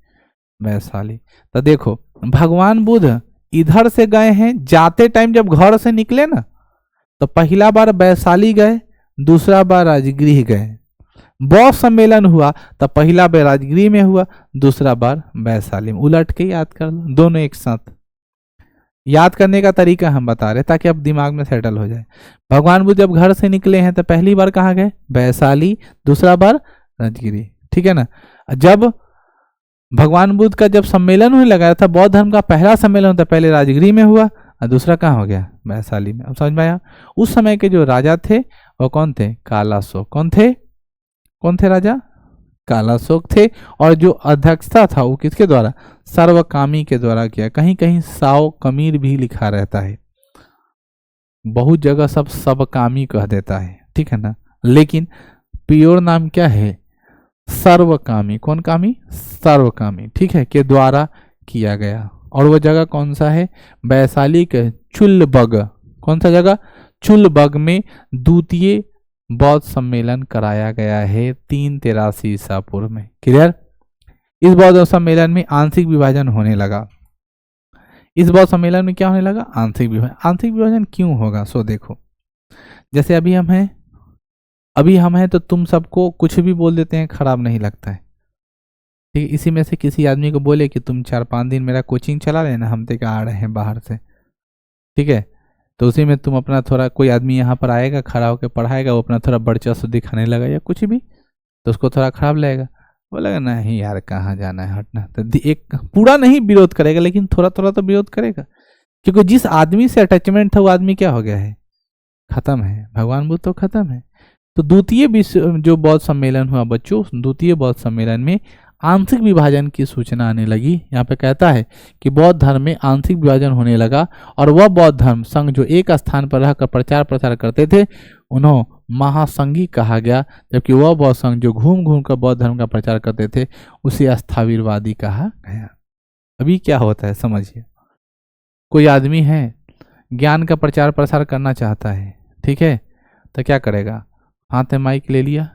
वैशाली। तो देखो भगवान बुद्ध इधर से गए हैं, जाते टाइम जब घर से निकले ना तो पहला बार वैशाली गए, दूसरा बार राजगृह गए। बौद्ध सम्मेलन हुआ तो पहला बार राजगृह में हुआ, दूसरा बार वैशाली में। उलट के याद कर लो, दोनों एक साथ। याद करने का तरीका हम बता रहे ताकि अब दिमाग में सेटल हो जाए। भगवान बुद्ध जब घर से निकले हैं तो पहली बार कहाँ गए? वैशाली, दूसरा बार राजगिरी, ठीक है ना। जब भगवान बुद्ध का जब सम्मेलन होने लगा था, बौद्ध धर्म का पहला सम्मेलन था, पहले राजगिरी में हुआ और दूसरा कहाँ हो गया? वैशाली में। अब समझ में आया? उस समय के जो राजा थे वो कौन थे? कालाशोक। कौन थे? कौन थे राजा? कालाशोक थे। और जो अध्यक्षता था वो किसके द्वारा? सर्वकामी के द्वारा किया। कहीं कहीं साव कमीर भी लिखा रहता है, बहुत जगह सब सबकामी कह देता है, ठीक है ना, लेकिन प्योर नाम क्या है? सर्वकामी। कौन कामी? सर्वकामी, ठीक है, के द्वारा किया गया। और वह जगह कौन सा है? वैशाली के चुलबग। कौन सा जगह? चुलबग में द्वितीय बौद्ध सम्मेलन कराया गया है 383 ईसा पूर्व में। क्लियर? इस बौद्ध सम्मेलन में आंशिक विभाजन होने लगा। इस बौद्ध सम्मेलन में क्या होने लगा? आंशिक विभाजन। आंशिक विभाजन क्यों होगा? सो देखो, जैसे अभी हम हैं तो तुम सबको कुछ भी बोल देते हैं, खराब नहीं लगता है, ठीक है। इसी में से किसी आदमी को बोले कि तुम 4-5 दिन मेरा कोचिंग चला लेना, हम तक आ रहे हैं बाहर से, ठीक है, तो उसी में तुम अपना थोड़ा, कोई आदमी यहाँ पर आएगा, खड़ा होकर पढ़ाएगा, वो अपना थोड़ा वर्चस्व दिखाने लगा या कुछ भी, तो उसको थोड़ा खराब लगेगा, बोलेगा नहीं यार कहाँ जाना है, हटना। तो एक पूरा नहीं विरोध करेगा, लेकिन थोड़ा थोड़ा तो विरोध करेगा, क्योंकि जिस आदमी से अटैचमेंट था वो आदमी क्या हो गया है? खत्म है। भगवान बुद्ध तो खत्म है। तो द्वितीय जो बौद्ध सम्मेलन हुआ बच्चों, द्वितीय बौद्ध सम्मेलन में आंशिक विभाजन की सूचना आने लगी। यहाँ पे कहता है कि बौद्ध धर्म में आंशिक विभाजन होने लगा और वह बौद्ध धर्म संघ जो एक स्थान पर रहकर प्रचार प्रसार करते थे उन्हें महासंघी कहा गया, जबकि वह बौद्ध संघ जो घूम घूम कर बौद्ध धर्म का प्रचार करते थे उसे स्थावीरवादी कहा गया। अभी क्या होता है समझिए, कोई आदमी है ज्ञान का प्रचार प्रसार करना चाहता है, ठीक है, तो क्या करेगा? हाथ में माइक ले लिया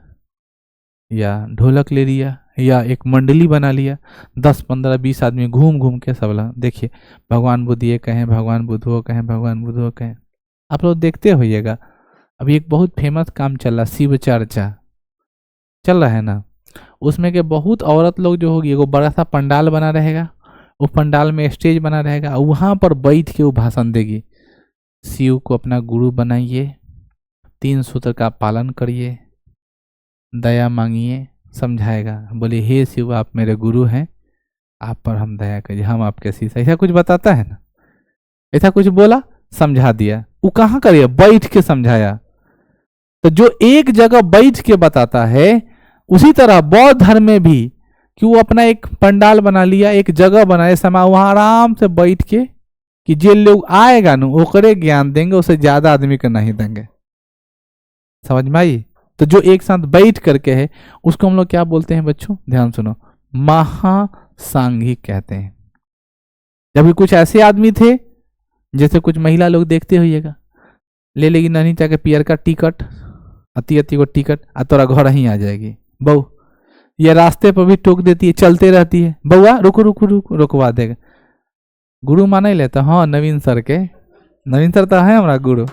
या ढोलक ले लिया या एक मंडली बना लिया, 10, 15, 20 आदमी घूम घूम के सब देखिए भगवान बुद्ध ये कहें, भगवान बुद्ध वो कहें, भगवान बुद्ध वो कहें। आप लोग देखते होइएगा, अभी एक बहुत फेमस काम चल रहा, शिव चर्चा चल रहा है ना, उसमें के बहुत औरत लोग जो होगी, एगो बड़ा सा पंडाल बना रहेगा, वो पंडाल में स्टेज बना रहेगा, वहाँ पर बैठ के वो भाषण देगी, शिव को अपना गुरु बनाइए, 3 सूत्र का पालन करिए, दया मांगिए, समझाएगा, बोले हे शिव आप मेरे गुरु हैं, आप पर हम दया करिए, हम आपके शीश। ऐसा कुछ बताता है ना, ऐसा कुछ बोला, समझा दिया। वो कहाँ करिए? बैठ के समझाया। तो जो एक जगह बैठ के बताता है, उसी तरह बौद्ध धर्म में भी कि वो अपना एक पंडाल बना लिया, एक जगह बनाए समा, वहां आराम से बैठ के कि जे लोग आएगा ना ओकरे ज्ञान देंगे, उसे ज्यादा आदमी को नहीं देंगे। समझ में आई? तो जो एक साथ बैठ करके है उसको हम लोग क्या बोलते हैं बच्चों? ध्यान सुनो, महासांघिक कहते हैं। जब कुछ ऐसे आदमी थे, जैसे कुछ महिला लोग देखते होइएगा, ले लेगी नैनी चाह पियर का टिकट, अति अति को टिकट, आ तोरा घर ही आ जाएगी बहू, ये रास्ते पर भी टोक देती है, चलते रहती है, बउआ रुको रुको रुको, रुकवा देगा। गुरु माने लेता, हाँ नवीन सर के, नवीन सर तो है हमारा गुरु,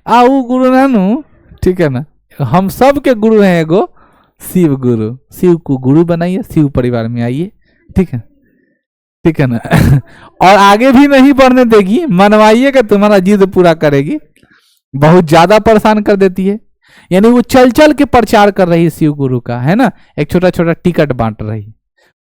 आ वो गुरु नानू, ठीक है ना, हम सब के गुरु हैं एगो शिव गुरु, शिव को गुरु बनाइए, शिव परिवार में आइए, ठीक है, ठीक है ना। और आगे भी नहीं बढ़ने देगी, मनवाइएगा तुम्हारा जिद पूरा करेगी, बहुत ज्यादा परेशान कर देती है, यानी वो चल चल के प्रचार कर रही है शिव गुरु का, है ना, एक छोटा छोटा टिकट बांट रही।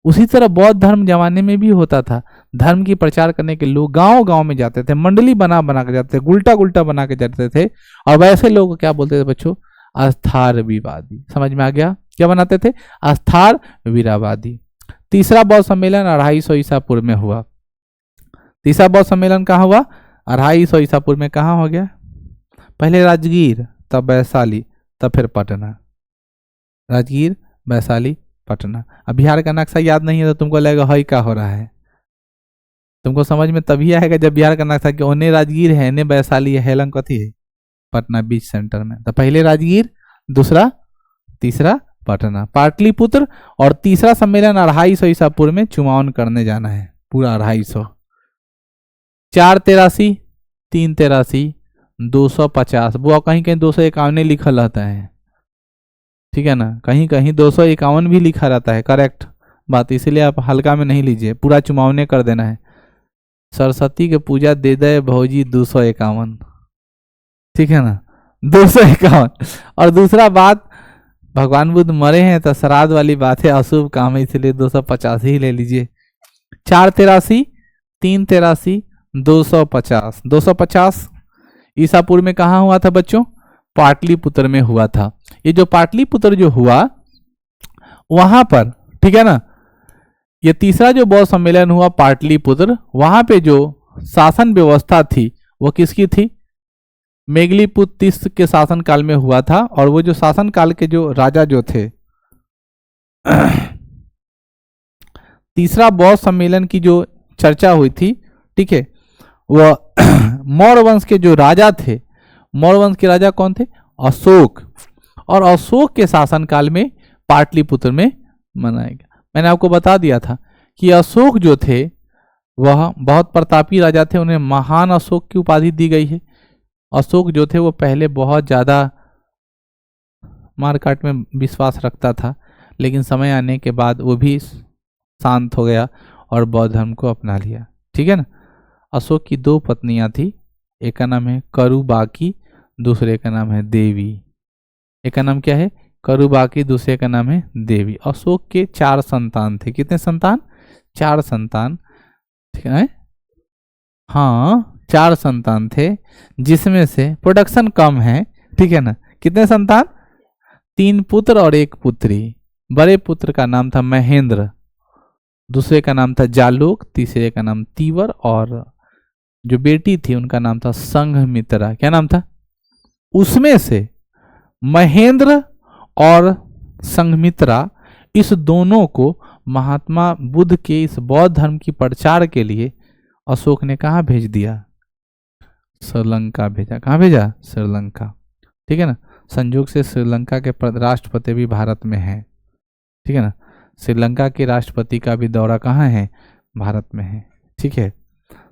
उसी तरह बौद्ध धर्म जमाने में भी होता था, धर्म की प्रचार करने के लोग गांव गांव में जाते थे, मंडली बना बना के जाते थे, गुल्टा गुल्टा बना के जाते थे, और वैसे लोग को क्या बोलते थे बच्चों? अस्थारवीरवादी। समझ में आ गया? क्या बनाते थे? अस्थारवीरवादी। तीसरा बौद्ध सम्मेलन 250 ईसा पूर्व में हुआ। तीसरा बौद्ध सम्मेलन कहाँ हुआ? 250 ईसा पूर्व में। कहाँ हो गया? पहले राजगीर, तब वैशाली, तब फिर पटना। राजगीर, वैशाली, पटना। अब बिहार का नक्शा याद नहीं है तो तुमको लगेगा हई क्या हो रहा है, तुमको समझ में तभी आएगा जब बिहार का नक्शा कि ओने राजगीर है, ने वैशाली है, हेलंग कथी है? पटना बीच सेंटर में। तो पहले राजगीर, दूसरा, तीसरा पटना, पाटलिपुत्र। और तीसरा सम्मेलन 250 ईसा पूर्व में चुमावन करने जाना है, पूरा 250। 483, 383, 250, वो कहीं कहीं 251 लिखल रहता है, ठीक है ना, कहीं कहीं 251 भी लिखा रहता है, करेक्ट बात, इसीलिए आप हल्का में नहीं लीजिए, पूरा चुमावने कर देना है। सरस्वती के पूजा दे दे भौजी 251, ठीक है ना, 251। और दूसरा बात, भगवान बुद्ध मरे हैं तो श्राद्ध वाली बात है, अशुभ काम है, इसलिए 250 ही ले लीजिए। 483, 383, 250। 250 ईसापुर में कहाँ हुआ था बच्चों? पाटलिपुत्र में हुआ था। ये जो पाटलिपुत्र जो हुआ वहां पर, ठीक है ना, ये तीसरा जो बौद्ध सम्मेलन हुआ पाटलिपुत्र, वहां पे जो शासन व्यवस्था थी वो किसकी थी? मेघलीपुत्र के शासन काल में हुआ था। और वो जो शासन काल के जो राजा जो थे तीसरा बौद्ध सम्मेलन की जो चर्चा हुई थी, ठीक है, वह मौर्य वंश के जो राजा थे, मौर्य वंश के राजा कौन थे? अशोक। और अशोक के शासन काल में पाटलिपुत्र में मनाया गया। मैंने आपको बता दिया था कि अशोक जो थे वह बहुत प्रतापी राजा थे, उन्हें महान अशोक की उपाधि दी गई है। अशोक जो थे वो पहले बहुत ज़्यादा मारकाट में विश्वास रखता था, लेकिन समय आने के बाद वो भी शांत हो गया और बौद्ध धर्म को अपना लिया, ठीक है ना। अशोक की 2 पत्नियां थी, एक का नाम है करुबाकी, दूसरे का नाम है देवी। एक का नाम क्या है? करुबाकी, दूसरे का नाम है देवी। अशोक के 4 संतान थे। कितने संतान? 4 संतान, ठीक है। हाँ, 4 संतान थे, जिसमें से प्रोडक्शन कम है, ठीक है ना। कितने संतान? 3 पुत्र और 1 पुत्री। बड़े पुत्र का नाम था महेंद्र, दूसरे का नाम था जालोक, तीसरे का नाम तीवर, और जो बेटी थी उनका नाम था संघमित्रा। क्या नाम था? उसमें से महेंद्र और संघमित्रा, इस दोनों को महात्मा बुद्ध के इस बौद्ध धर्म की प्रचार के लिए अशोक ने कहाँ भेज दिया? श्रीलंका भेजा। कहाँ भेजा? श्रीलंका, ठीक है ना। संयोग से श्रीलंका के राष्ट्रपति भी भारत में है, ठीक है ना। श्रीलंका के राष्ट्रपति का भी दौरा कहाँ है? भारत में है, ठीक है।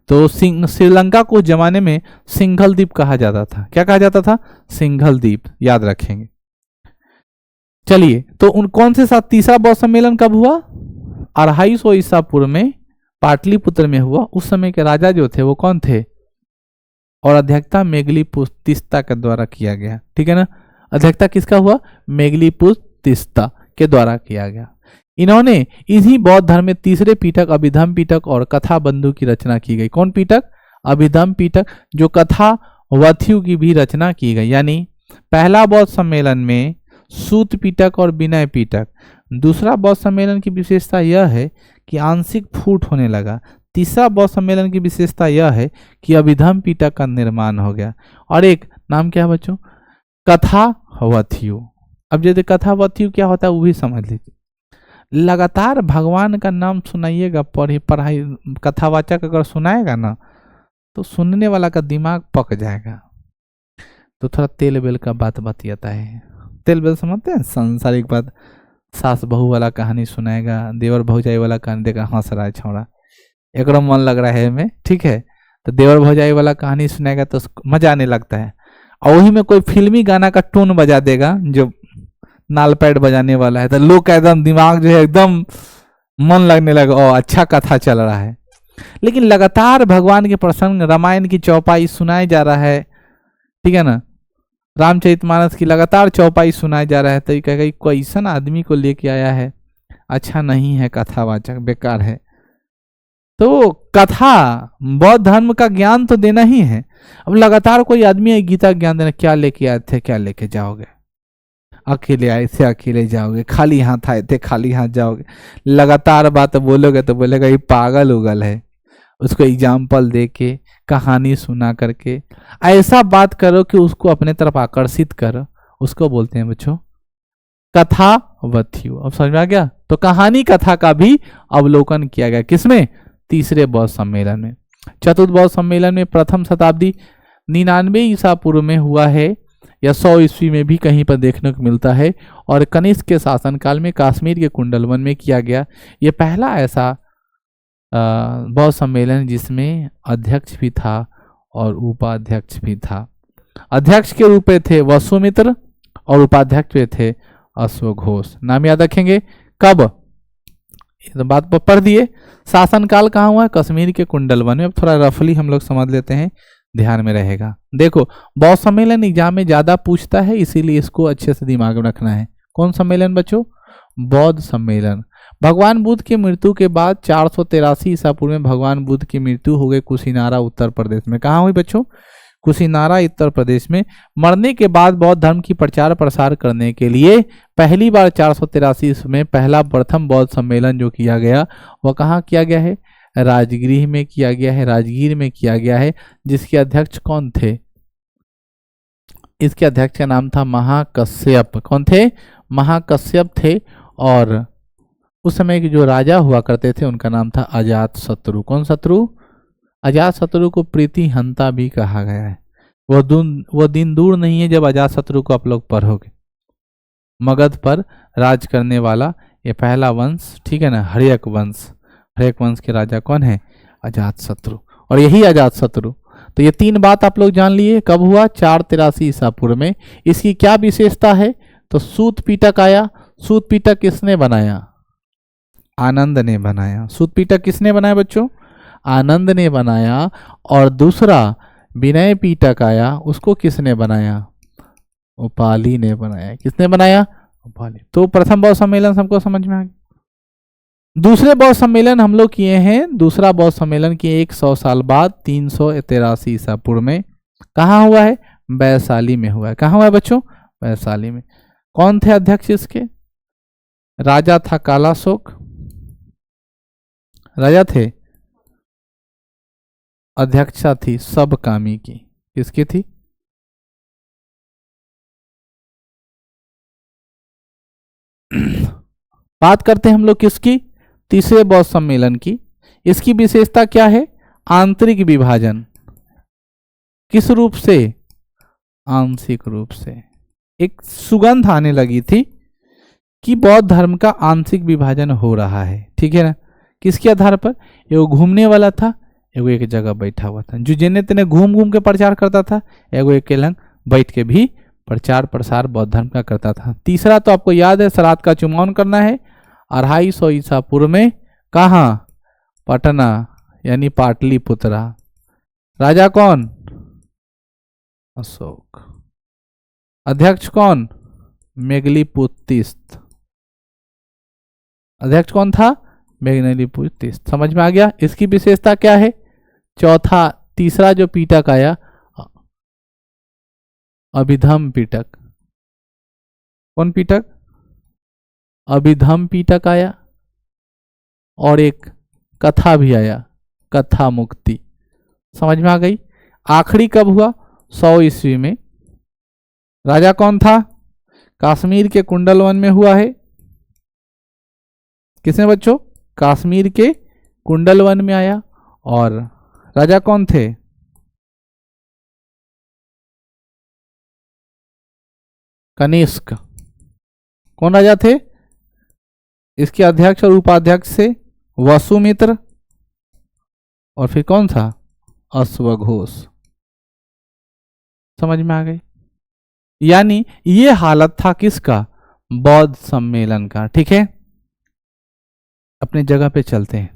तो श्रीलंका को जमाने में सिंघल द्वीप कहा जाता था। क्या कहा जाता था? सिंघल द्वीप, याद रखेंगे। चलिए, तो उन कौन से साथ तीसरा बौद्ध सम्मेलन कब हुआ? 250 ईसा पूर्व में पाटलिपुत्र में हुआ। उस समय के राजा जो थे वो कौन थे? और अध्यक्षता मेघलीपुत्र के द्वारा किया गया, ठीक है ना। अध्यक्षता किसका हुआ? मेघलीपुत्र के द्वारा किया गया। इन्होंने इन्हीं बौद्ध धर्म में तीसरे पीठक अभिधम्म पीठक और कथा बंधु की रचना की गई। कौन पीठक? अभिधम्म पीठक, जो कथा वथ्यु की भी रचना की गई। यानी पहला बौद्ध सम्मेलन में सूत पीठक और विनय पीठक। दूसरा बौद्ध सम्मेलन की विशेषता यह है कि आंशिक फूट होने लगा। तीसरा बौद्ध सम्मेलन की विशेषता यह है कि अभिधम्म पीठक का निर्माण हो गया। और एक नाम क्या है बच्चों? कथा वथ्यु। अब यदि कथा वथ्यु क्या होता है वो भी समझ लीजिए। लगातार भगवान का नाम सुनाइएगा, पढ़ाई कथावाचक अगर सुनाएगा ना तो सुनने वाला का दिमाग पक जाएगा। तो थोड़ा तेल बेल का बात बतियाता है। तेल बेल समझते हैं? सांसारिक बात, सास बहू वाला कहानी सुनाएगा, देवर भौजाई वाला कहानी देगा, हंस रहा है छौड़ा, एक मन लग रहा है में, ठीक है। तो देवर भौजाई वाला कहानी सुनाएगा तो मजा आने लगता है। और वही में कोई फिल्मी गाना का टोन बजा देगा जो नाल पैड बजाने वाला है, तो लोग का एकदम दिमाग जो है एकदम मन लगने लगा, ओ अच्छा कथा चल रहा है। लेकिन लगातार भगवान के प्रसंग, रामायण की चौपाई सुनाई जा रहा है, ठीक है ना। रामचरितमानस की लगातार चौपाई सुनाई जा रहा है। तो ये कहेगा कोई ऐसा आदमी को लेके आया है, अच्छा नहीं है, कथावाचक बेकार है। तो कथा बौद्ध धर्म का ज्ञान तो देना ही है। अब लगातार कोई आदमी है गीता ज्ञान देना, क्या लेके आए थे, क्या लेके जाओगे? अकेले आए थे अकेले जाओगे, खाली हाथ आए थे खाली हाथ जाओगे। लगातार बात बोलोगे तो बोलेगा ये पागल उगल है। उसको एग्जाम्पल दे के, कहानी सुना करके ऐसा बात करो कि उसको अपने तरफ आकर्षित करो, उसको बोलते हैं बच्चों कथा वथ्यु। अब समझ में आ गया? तो कहानी कथा का भी अवलोकन किया गया। किसमें? तीसरे बौद्ध सम्मेलन में। चतुर्थ बौद्ध सम्मेलन में प्रथम शताब्दी 99 ईसा पूर्व में हुआ है, या 100 ईस्वी में भी कहीं पर देखने को मिलता है। और कनिष्क के शासनकाल में काश्मीर के कुंडलवन में किया गया। ये पहला ऐसा बौद्ध सम्मेलन जिसमें अध्यक्ष भी था और उपाध्यक्ष भी था। अध्यक्ष के रूप में थे वसुमित्र और उपाध्यक्ष में थे अश्वघोष। नाम याद रखेंगे। कब? ये तो बात पढ़ दिए। शासनकाल कहाँ हुआ है? कश्मीर के कुंडल वन में। अब थोड़ा रफली हम लोग समझ लेते हैं, ध्यान में रहेगा। देखो, बौद्ध सम्मेलन एग्जाम में ज्यादा पूछता है, इसीलिए इसको अच्छे से दिमाग में रखना है। कौन सम्मेलन बच्चों? बौद्ध सम्मेलन। भगवान बुद्ध की मृत्यु के बाद 483 ईसा पूर्व में भगवान बुद्ध की मृत्यु हो गई कुशीनारा उत्तर प्रदेश में। कहाँ हुई बच्चों? कुशीनारा उत्तर प्रदेश में। मरने के बाद बौद्ध धर्म की प्रचार प्रसार करने के लिए पहली बार 483 में पहला प्रथम बौद्ध सम्मेलन जो किया गया वह कहाँ किया गया है? राजगृह में किया गया है, राजगीर में किया गया है। जिसके अध्यक्ष कौन थे? इसके अध्यक्ष का नाम था महाकश्यप। कौन थे? महाकश्यप थे। और उस समय के जो राजा हुआ करते थे उनका नाम था अजातशत्रु। कौन शत्रु? अजातशत्रु को प्रीतिहंता भी कहा गया है। वो दिन दूर नहीं है जब अजातशत्रु को आप लोग पढ़ोगे। मगध पर राज करने वाला ये पहला वंश, ठीक है ना, हर्यक वंश। हर्यक वंश के राजा कौन है? अजातशत्रु। और यही अजातशत्रु। तो ये तीन बात आप लोग जान लिए। कब हुआ? 483 ईसा पूर्व में। इसकी क्या विशेषता है? तो सूत पिटक आया। सूत पिटक किसने बनाया? आनंद ने बनाया। सूत पिटक किसने बनाया बच्चों? आनंद ने बनाया। और दूसरा विनय पिटक आया, उसको किसने बनाया? उपाली ने बनाया। किसने बनाया? उपाली। तो प्रथम बौद्ध सम्मेलन सबको समझ में आ गया। दूसरे बौद्ध सम्मेलन हम लोग किए हैं। दूसरा बौद्ध सम्मेलन किए 100 साल बाद 383 ईसा पूर्व में। कहाँ हुआ है? वैशाली में हुआ है। कहाँ हुआ है बच्चों? वैशाली में। कौन थे अध्यक्ष इसके? राजा था कालाशोक। राजा थे। अध्यक्षा थी सबकामी की। किसकी थी? बात करते हैं हम लोग किसकी? तीसरे बौद्ध सम्मेलन की। इसकी विशेषता क्या है? आंतरिक विभाजन। किस रूप से? आंशिक रूप से। एक सुगंध आने लगी थी कि बौद्ध धर्म का आंशिक विभाजन हो रहा है, ठीक है ना। किसके आधार पर? एगो घूमने वाला था, एगो एक जगह बैठा हुआ था। जो जिन्हें तेने घूम घूम के प्रचार करता था, एगो एक लंग बैठ के भी प्रचार प्रसार बौद्ध धर्म का करता था। तीसरा तो आपको याद है, श्राद्ध का चुमावन करना है 250 ईसा पूर्व में। कहाँ? पटना यानी पाटलिपुत्रा। राजा कौन? अशोक। अध्यक्ष कौन? मेगलिपुत्तिस्त। अध्यक्ष कौन था? मेगलिपुत्तिस्त। समझ में आ गया। इसकी विशेषता क्या है? चौथा तीसरा जो पीटक आया, अभिधम पीटक। कौन पीटक? अभिधम पीटक आया। और एक कथा भी आया, कथा मुक्ति। समझ में आ गई। आखिरी कब हुआ? 100 ईस्वी में। राजा कौन था? कश्मीर के कुंडल वन में हुआ है। किसने बच्चों? कश्मीर के कुंडल वन में आया। और राजा कौन थे? कनिष्क। कौन राजा थे? इसके अध्यक्ष और उपाध्यक्ष से वसुमित्र। और फिर कौन था? अश्वघोष। समझ में आ गई। यानी ये हालत था किसका? बौद्ध सम्मेलन का, ठीक है। अपने जगह पे चलते हैं।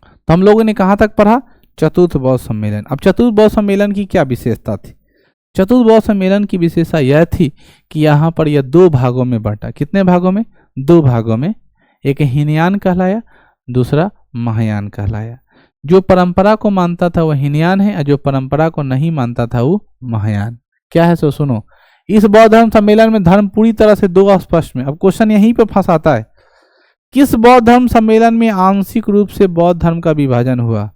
तो हम लोगों ने कहां तक पढ़ा? चतुर्थ बौद्ध सम्मेलन। अब चतुर्थ बौद्ध सम्मेलन की क्या विशेषता थी? चतुर्थ बौद्ध सम्मेलन की विशेषता यह थी कि यहाँ पर यह 2 भागों में बांटा। कितने भागों में? 2 भागों में। एक हीनयान कहलाया, दूसरा महायान कहलाया। जो परंपरा को मानता था वह हीनयान है, और जो परंपरा को नहीं मानता था वो महायान। क्या है सो सुनो। इस बौद्ध धर्म सम्मेलन में धर्म पूरी तरह से 2 अस्पष्ट में। अब क्वेश्चन यहीं पे फंसाता है। किस बौद्ध धर्म सम्मेलन में आंशिक रूप से बौद्ध धर्म का विभाजन हुआ?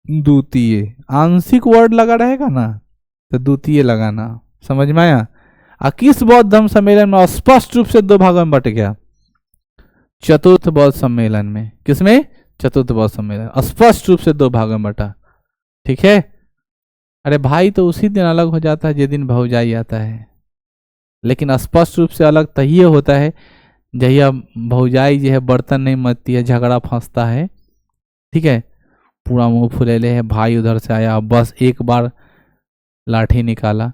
द्वितीय। आंशिक वर्ड लगा रहेगा ना, तो द्वितीय लगाना। समझ में आया। किस बौद्ध धर्म सम्मेलन में स्पष्ट रूप से 2 भागों में बट गया? चतुर्थ बौद्ध सम्मेलन में। किसमें? चतुर्थ बौद्ध सम्मेलन स्पष्ट रूप से 2 भागों में बटा, ठीक है। अरे भाई तो उसी दिन अलग हो जाता है जिस दिन भौजाई आता है, लेकिन स्पष्ट रूप से अलग तही होता है जहिया भौजाई जो है बर्तन नहीं मचती है, झगड़ा फंसता है, ठीक है। पूरा मुंह फुलेले है, भाई उधर से आया, बस एक बार लाठी निकाला।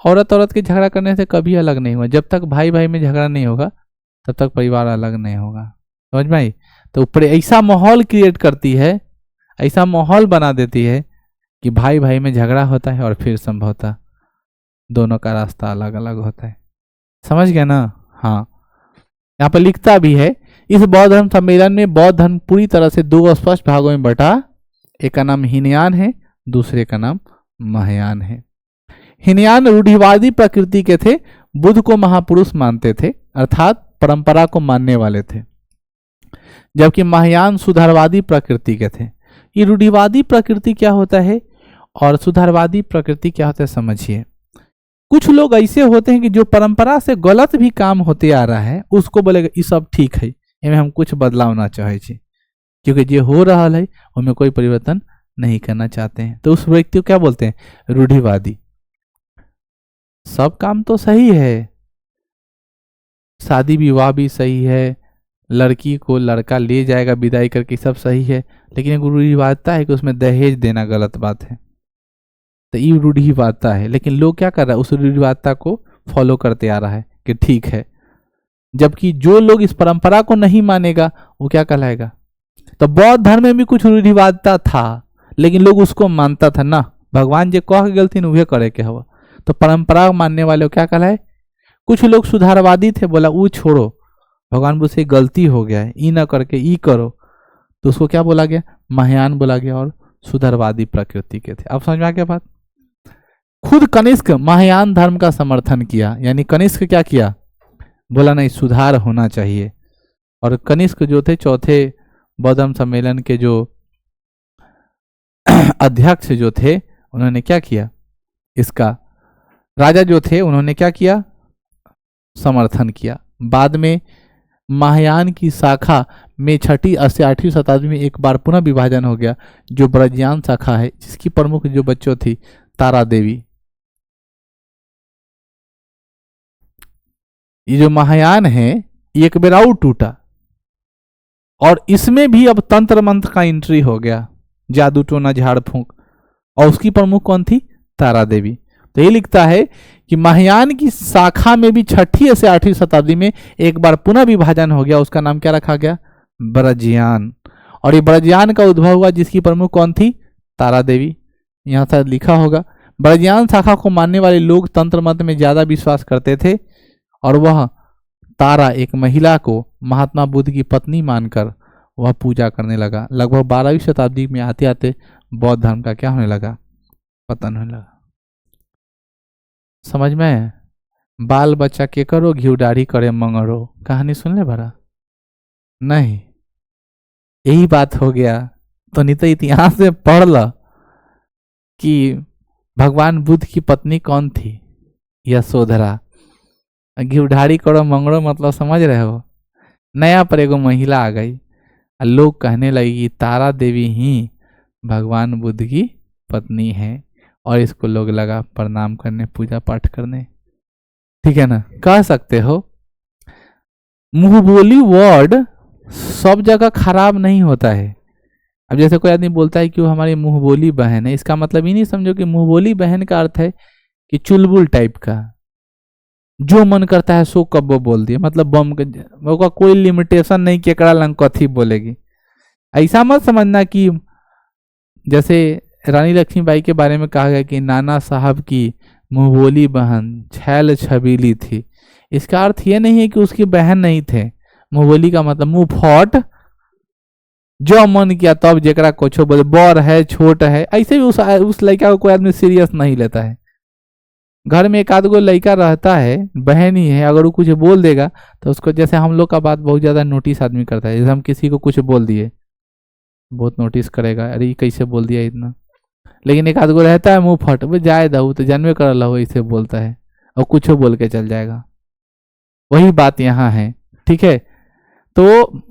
औरत औरत के झगड़ा करने से कभी अलग नहीं हुआ। जब तक भाई भाई में झगड़ा नहीं होगा तब तक परिवार अलग नहीं होगा। समझ में आई। तो ऊपर ऐसा माहौल क्रिएट करती है, ऐसा माहौल बना देती है कि भाई भाई में झगड़ा होता है और फिर संभवतः दोनों का रास्ता अलग अलग होता है। समझ गया ना। हाँ, यहाँ पर लिखता भी है, इस बौद्ध धर्म सम्मेलन में बौद्ध धर्म पूरी तरह से दो स्पष्ट भागों में बटा। एक का नाम हीनयान है, दूसरे का नाम महायान है। हीनयान रूढ़िवादी प्रकृति के थे, बुद्ध को महापुरुष मानते थे, अर्थात परंपरा को मानने वाले थे, जबकि महायान सुधारवादी प्रकृति के थे। ये रूढ़िवादी प्रकृति क्या होता है और सुधारवादी प्रकृति क्या होता है समझिए। कुछ लोग ऐसे होते हैं कि जो परंपरा से गलत भी काम होते आ रहा है उसको बोलेगा ये सब ठीक है, इनमें हम कुछ बदलाव ना चाहे छी, क्योंकि जो हो रहा है उनमें कोई परिवर्तन नहीं करना चाहते हैं। तो उस व्यक्ति को क्या बोलते हैं? रूढ़िवादी। सब काम तो सही है, शादी विवाह भी सही है, लड़की को लड़का ले जाएगा विदाई करके, सब सही है, लेकिन एक रूढ़िवादिता है कि उसमें दहेज देना गलत बात है। तो ये रूढ़िवादिता है, लेकिन लोग क्या कर रहा है? उस रूढ़िवादिता को फॉलो करते आ रहा है कि ठीक है, जबकि जो लोग इस परंपरा को नहीं मानेगा वो क्या कहलाएगा? तो बौद्ध धर्म में भी कुछ रूढ़िवादिता था, लेकिन लोग उसको मानता था ना, भगवान जो कह गलती वह करे के हवा। तो परंपरा मानने वाले क्या कहलाए? कुछ लोग सुधारवादी थे, बोला वो छोड़ो, भगवान बुद्ध से गलती हो गया है, ई ना करके ई करो, तो उसको क्या बोला गया? महायान बोला गया, और सुधारवादी प्रकृति के थे। अब समझ में आ गया बात। खुद कनिष्क महायान धर्म का समर्थन किया, यानी कनिष्क क्या किया? बोला नहीं, सुधार होना चाहिए। और कनिष्क जो थे चौथे बौद्ध धर्म सम्मेलन के जो अध्यक्ष जो थे, उन्होंने क्या किया? इसका राजा जो थे उन्होंने क्या किया? समर्थन किया। बाद में महायान की शाखा में 6वीं से 8वीं शताब्दी में एक बार पुनः विभाजन हो गया, जो ब्रजयान शाखा है, जिसकी प्रमुख जो बच्चों थी तारा देवी। ये जो महायान है एक बेर और टूटा, और इसमें भी अब तंत्र मंत्र का एंट्री हो गया, जादू टोना झाड़ फूंक, और उसकी प्रमुख कौन थी? तारा देवी। तो ये लिखता है कि महायान की शाखा में भी 6वीं से 8वीं शताब्दी में एक बार पुनः विभाजन हो गया, उसका नाम क्या रखा गया? ब्रजयान। और ये ब्रजयान का उद्भव हुआ, जिसकी प्रमुख कौन थी? तारा देवी। यहाँ शायद लिखा होगा। ब्रजयान शाखा को मानने वाले लोग तंत्र मंत्र में ज्यादा विश्वास करते थे, और वह तारा एक महिला को महात्मा बुद्ध की पत्नी मानकर वह पूजा करने लगा। लगभग 12वीं शताब्दी में आते आते बौद्ध धर्म का क्या होने लगा? पतन होने लगा। समझ में? बाल बच्चा के करो घिउ दाढ़ी करे मंगरो, कहानी सुन ले भरा? नहीं, यही बात हो गया। तो नहीं तो इतिहास में पढ़ ल कि भगवान बुद्ध की पत्नी कौन थी? यशोधरा। घिउ दाढ़ी करो मंगरो मतलब समझ रहे हो? नया पर एगो महिला आ गई, लोग कहने लगे कि तारा देवी ही भगवान बुद्ध की पत्नी है, और इसको लोग लगा प्रणाम करने, पूजा पाठ करने। ठीक है ना, कह सकते हो मुंह बोली वर्ड सब जगह खराब नहीं होता है। अब जैसे कोई आदमी बोलता है कि वो हमारी मुंह बोली बहन है, इसका मतलब ये नहीं समझो कि मुंह बोली बहन का अर्थ है कि चुलबुल टाइप का, जो मन करता है सो कब वो बोल दिए, मतलब बम का कोई लिमिटेशन नहीं कि एकड़ा लंग कथी बोलेगी। ऐसा मत समझना कि जैसे रानी लक्ष्मीबाई के बारे में कहा गया कि नाना साहब की मुंह बोली बहन छैल छबीली थी। इसका अर्थ ये नहीं है कि उसकी बहन नहीं थे। मुंह बोली का मतलब मुंह फट, जो मन किया तब जेकरा कुछ बोले, बड़ है छोट है, ऐसे भी उस लड़का को कोई आदमी सीरियस नहीं लेता है। घर में एक आध गो लड़का रहता है, बहन ही है, अगर वो कुछ बोल देगा तो उसको, जैसे हम लोग का बात बहुत ज्यादा नोटिस आदमी करता है, जैसे हम किसी को कुछ बोल दिए बहुत नोटिस करेगा, अरे ये कैसे बोल दिया इतना। लेकिन एक आध गो रहता है मुंह फट, वो जाए दऊ तो जानवे कर लो ऐसे बोलता है, और कुछ बोल के चल जाएगा। वही बात यहाँ है। ठीक है, तो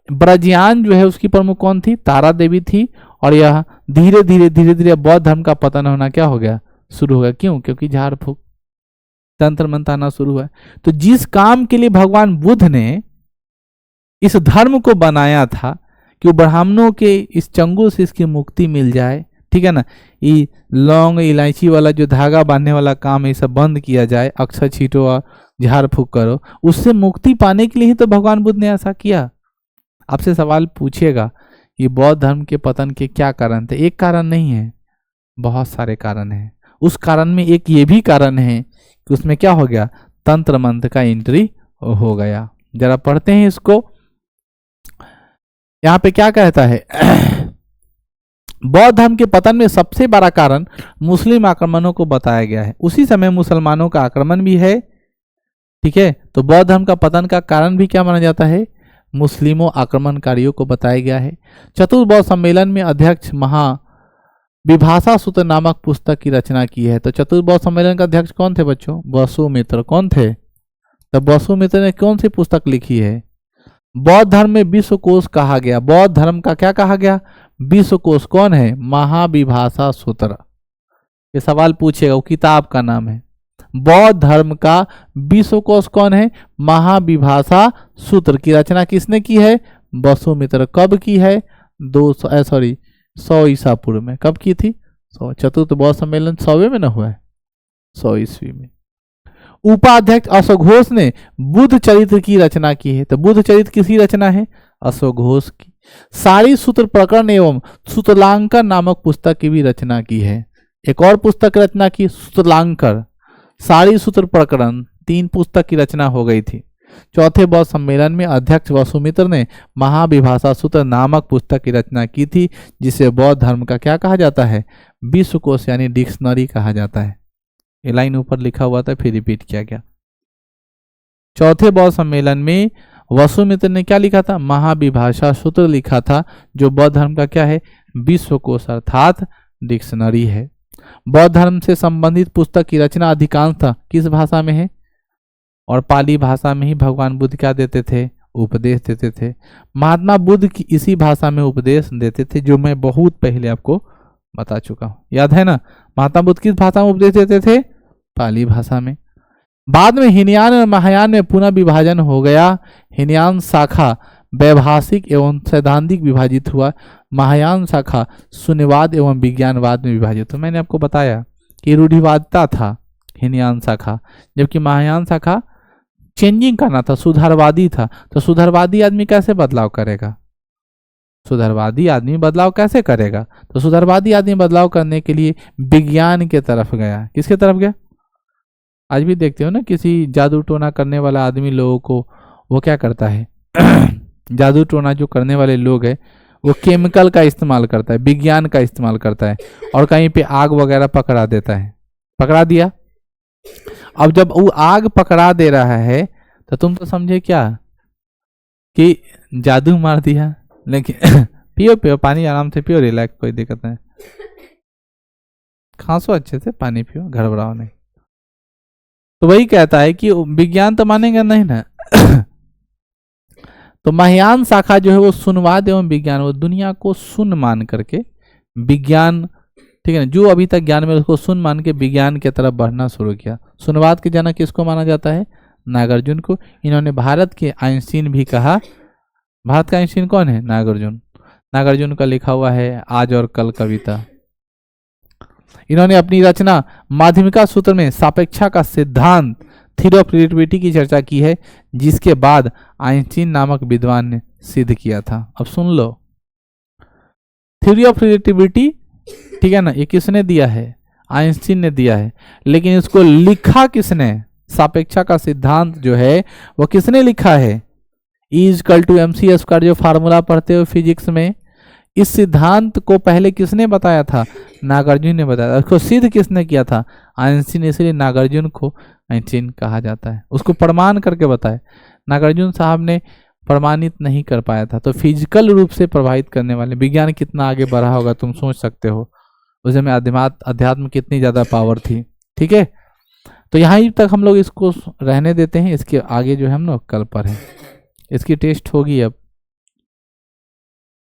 ब्रजयान जो है उसकी प्रमुख कौन थी? तारा देवी थी। और यह धीरे धीरे बौद्ध धर्म का पतन होना क्या हो गया? शुरू हो गया। क्यों? क्योंकि झाड़ फूक तंत्र मंत्र आना शुरू हुआ। तो जिस काम के लिए भगवान बुद्ध ने इस धर्म को बनाया था कि ब्राह्मणों के इस चंगुल से इसकी मुक्ति मिल जाए, ठीक है ना, ये लौंग इलायची वाला जो धागा बांधने वाला काम ये सब बंद किया जाए, अक्षर छीटो और झाड़ फूक करो, उससे मुक्ति पाने के लिए ही तो भगवान बुद्ध ने ऐसा किया। आपसे सवाल पूछेगा कि बौद्ध धर्म के पतन के क्या कारण थे। एक कारण नहीं है, बहुत सारे कारण हैं। उस कारण में एक ये भी कारण है कि उसमें क्या हो गया, तंत्र मंत्र का एंट्री हो गया। जरा पढ़ते हैं इसको। यहां पे क्या कहता है बौद्ध धर्म के पतन में सबसे बड़ा कारण मुस्लिम आक्रमणों को बताया गया है। उसी समय मुसलमानों का आक्रमण भी है, ठीक है। तो बौद्ध धर्म का पतन का कारण भी क्या माना जाता है, मुस्लिमों आक्रमणकारियों को बताया गया है। चतुर्थ बौद्ध सम्मेलन में अध्यक्ष विभाषा सूत्र नामक पुस्तक की रचना की है। तो चतुर्थ बौद्ध सम्मेलन का अध्यक्ष कौन थे बच्चों, वसुमित्र। कौन थे, तो वसुमित्र ने कौन सी पुस्तक लिखी है, बौद्ध धर्म में विश्वकोश कहा गया। बौद्ध धर्म का क्या कहा गया, विश्वकोश। कौन है, महाविभाषा सूत्र। ये सवाल पूछेगा, वो किताब का नाम है। बौद्ध धर्म का विश्वकोश कौन है, महाविभाषा सूत्र की रचना किसने की है, वसुमित्र। कब की है, 100 ईसा पूर्व में। कब की थी, 100। चतुर्थ बौद्ध सम्मेलन 100वें में न हुआ है, 100 ईस्वी में। उपाध्यक्ष अश्वघोष ने बुद्ध चरित्र की रचना की है। तो बुद्ध चरित्र किसकी रचना है, अश्वघोष की। सारी सूत्र प्रकरण एवं सूत्रलांकर नामक पुस्तक की भी रचना की है। एक और पुस्तक रचना की, सूत्रलांकर। सारी सूत्र प्रकरण 3 पुस्तक की रचना हो गई थी। चौथे बौद्ध सम्मेलन में अध्यक्ष वसुमित्र ने महाविभाषा सूत्र नामक पुस्तक की रचना की थी, जिसे बौद्ध धर्म का क्या कहा जाता है, विश्वकोश यानी डिक्शनरी कहा जाता है। ये लाइन ऊपर लिखा हुआ था, फिर रिपीट किया गया। चौथे बौद्ध सम्मेलन में वसुमित्र ने क्या लिखा था, महाविभाषा सूत्र लिखा था, जो बौद्ध धर्म का क्या है, विश्वकोश अर्थात डिक्शनरी है। बौद्ध धर्म से संबंधित पुस्तक की रचना अधिकांशतः किस भाषा में है, और पाली भाषा में ही भगवान बुद्ध क्या देते थे, उपदेश देते थे। महात्मा बुद्ध की इसी भाषा में उपदेश देते थे, जो मैं बहुत पहले आपको बता चुका हूं, याद है ना। महात्मा बुद्ध किस भाषा में उपदेश देते थे, पाली भाषा में। बाद में हीनयान और महायान में पुनः विभाजन हो गया। हीनयान शाखा वैभाषिक एवं सैद्धांतिक विभाजित हुआ, महायान शाखा शून्यवाद एवं विज्ञानवाद में विभाजित हुआ। मैंने आपको बताया कि रूढ़िवादिता था हीनयान शाखा, जबकि महायान शाखा चेंजिंग करना था, सुधारवादी था। तो सुधारवादी आदमी कैसे बदलाव करेगा, सुधारवादी आदमी बदलाव कैसे करेगा, तो सुधारवादी आदमी बदलाव करने के लिए विज्ञान के तरफ गया। किसके तरफ गया, आज भी देखते हो ना, किसी जादू टोना करने वाला आदमी लोगों को वो क्या करता है जादू टोना जो करने वाले लोग हैं वो केमिकल का इस्तेमाल करता है, विज्ञान का इस्तेमाल करता है, और कहीं पे आग वगैरह पकड़ा देता है। पकड़ा दिया, अब जब वो आग पकड़ा दे रहा है तो तुम तो समझे क्या कि जादू मार दिया। लेकिन पियो पियो पानी, आराम से पियो, रिलैक्स, कोई दिक्कत नहीं, खांसो अच्छे से, पानी पियो, घबराओ नहीं। तो वही कहता है कि विज्ञान तो मानेगा नहीं ना तो महायान शाखा जो है वो शून्यवाद एवं विज्ञान, वो दुनिया को शून्य मान करके विज्ञान, ठीक है ना, जो अभी तक ज्ञान में उसको शून्य मान के विज्ञान की तरफ बढ़ना शुरू किया। शून्यवाद के जनक किसको माना जाता है, नागार्जुन को। इन्होंने भारत के आइंस्टीन भी कहा। भारत का आइंस्टीन कौन है, नागार्जुन। नागार्जुन का लिखा हुआ है आज और कल कविता। इन्होंने अपनी रचना माध्यमिका सूत्र में सापेक्षा का सिद्धांत, थ्योरी ऑफ रिलेटिविटी की चर्चा की है, जिसके बाद आइंस्टीन नामक विद्वान ने सिद्ध किया था। अब सुन लो, थ्योरी ऑफ रिलेटिविटी, ठीक है ना, ये किसने दिया है, आइंस्टीन ने दिया है। लेकिन इसको लिखा किसने, सापेक्षा का सिद्धांत जो है वो किसने लिखा है, E=mc² जो फार्मूला पढ़ते हो फिजिक्स में, इस सिद्धांत को पहले किसने बताया था, नागार्जुन ने बताया। उसको सिद्ध किसने किया था, आइंस्टीन। इसलिए नागार्जुन को आइंस्टीन कहा जाता है, उसको प्रमाण करके बताए। नागार्जुन साहब ने प्रमाणित नहीं कर पाया था। तो फिजिकल रूप से प्रभावित करने वाले, विज्ञान कितना आगे बढ़ा होगा तुम सोच सकते हो, उस समय अध्यात्म कितनी ज्यादा पावर थी। ठीक है, तो यहाँ तक हम लोग इसको रहने देते हैं। इसके आगे जो है हम लोग कल पर है, इसकी टेस्ट होगी अब।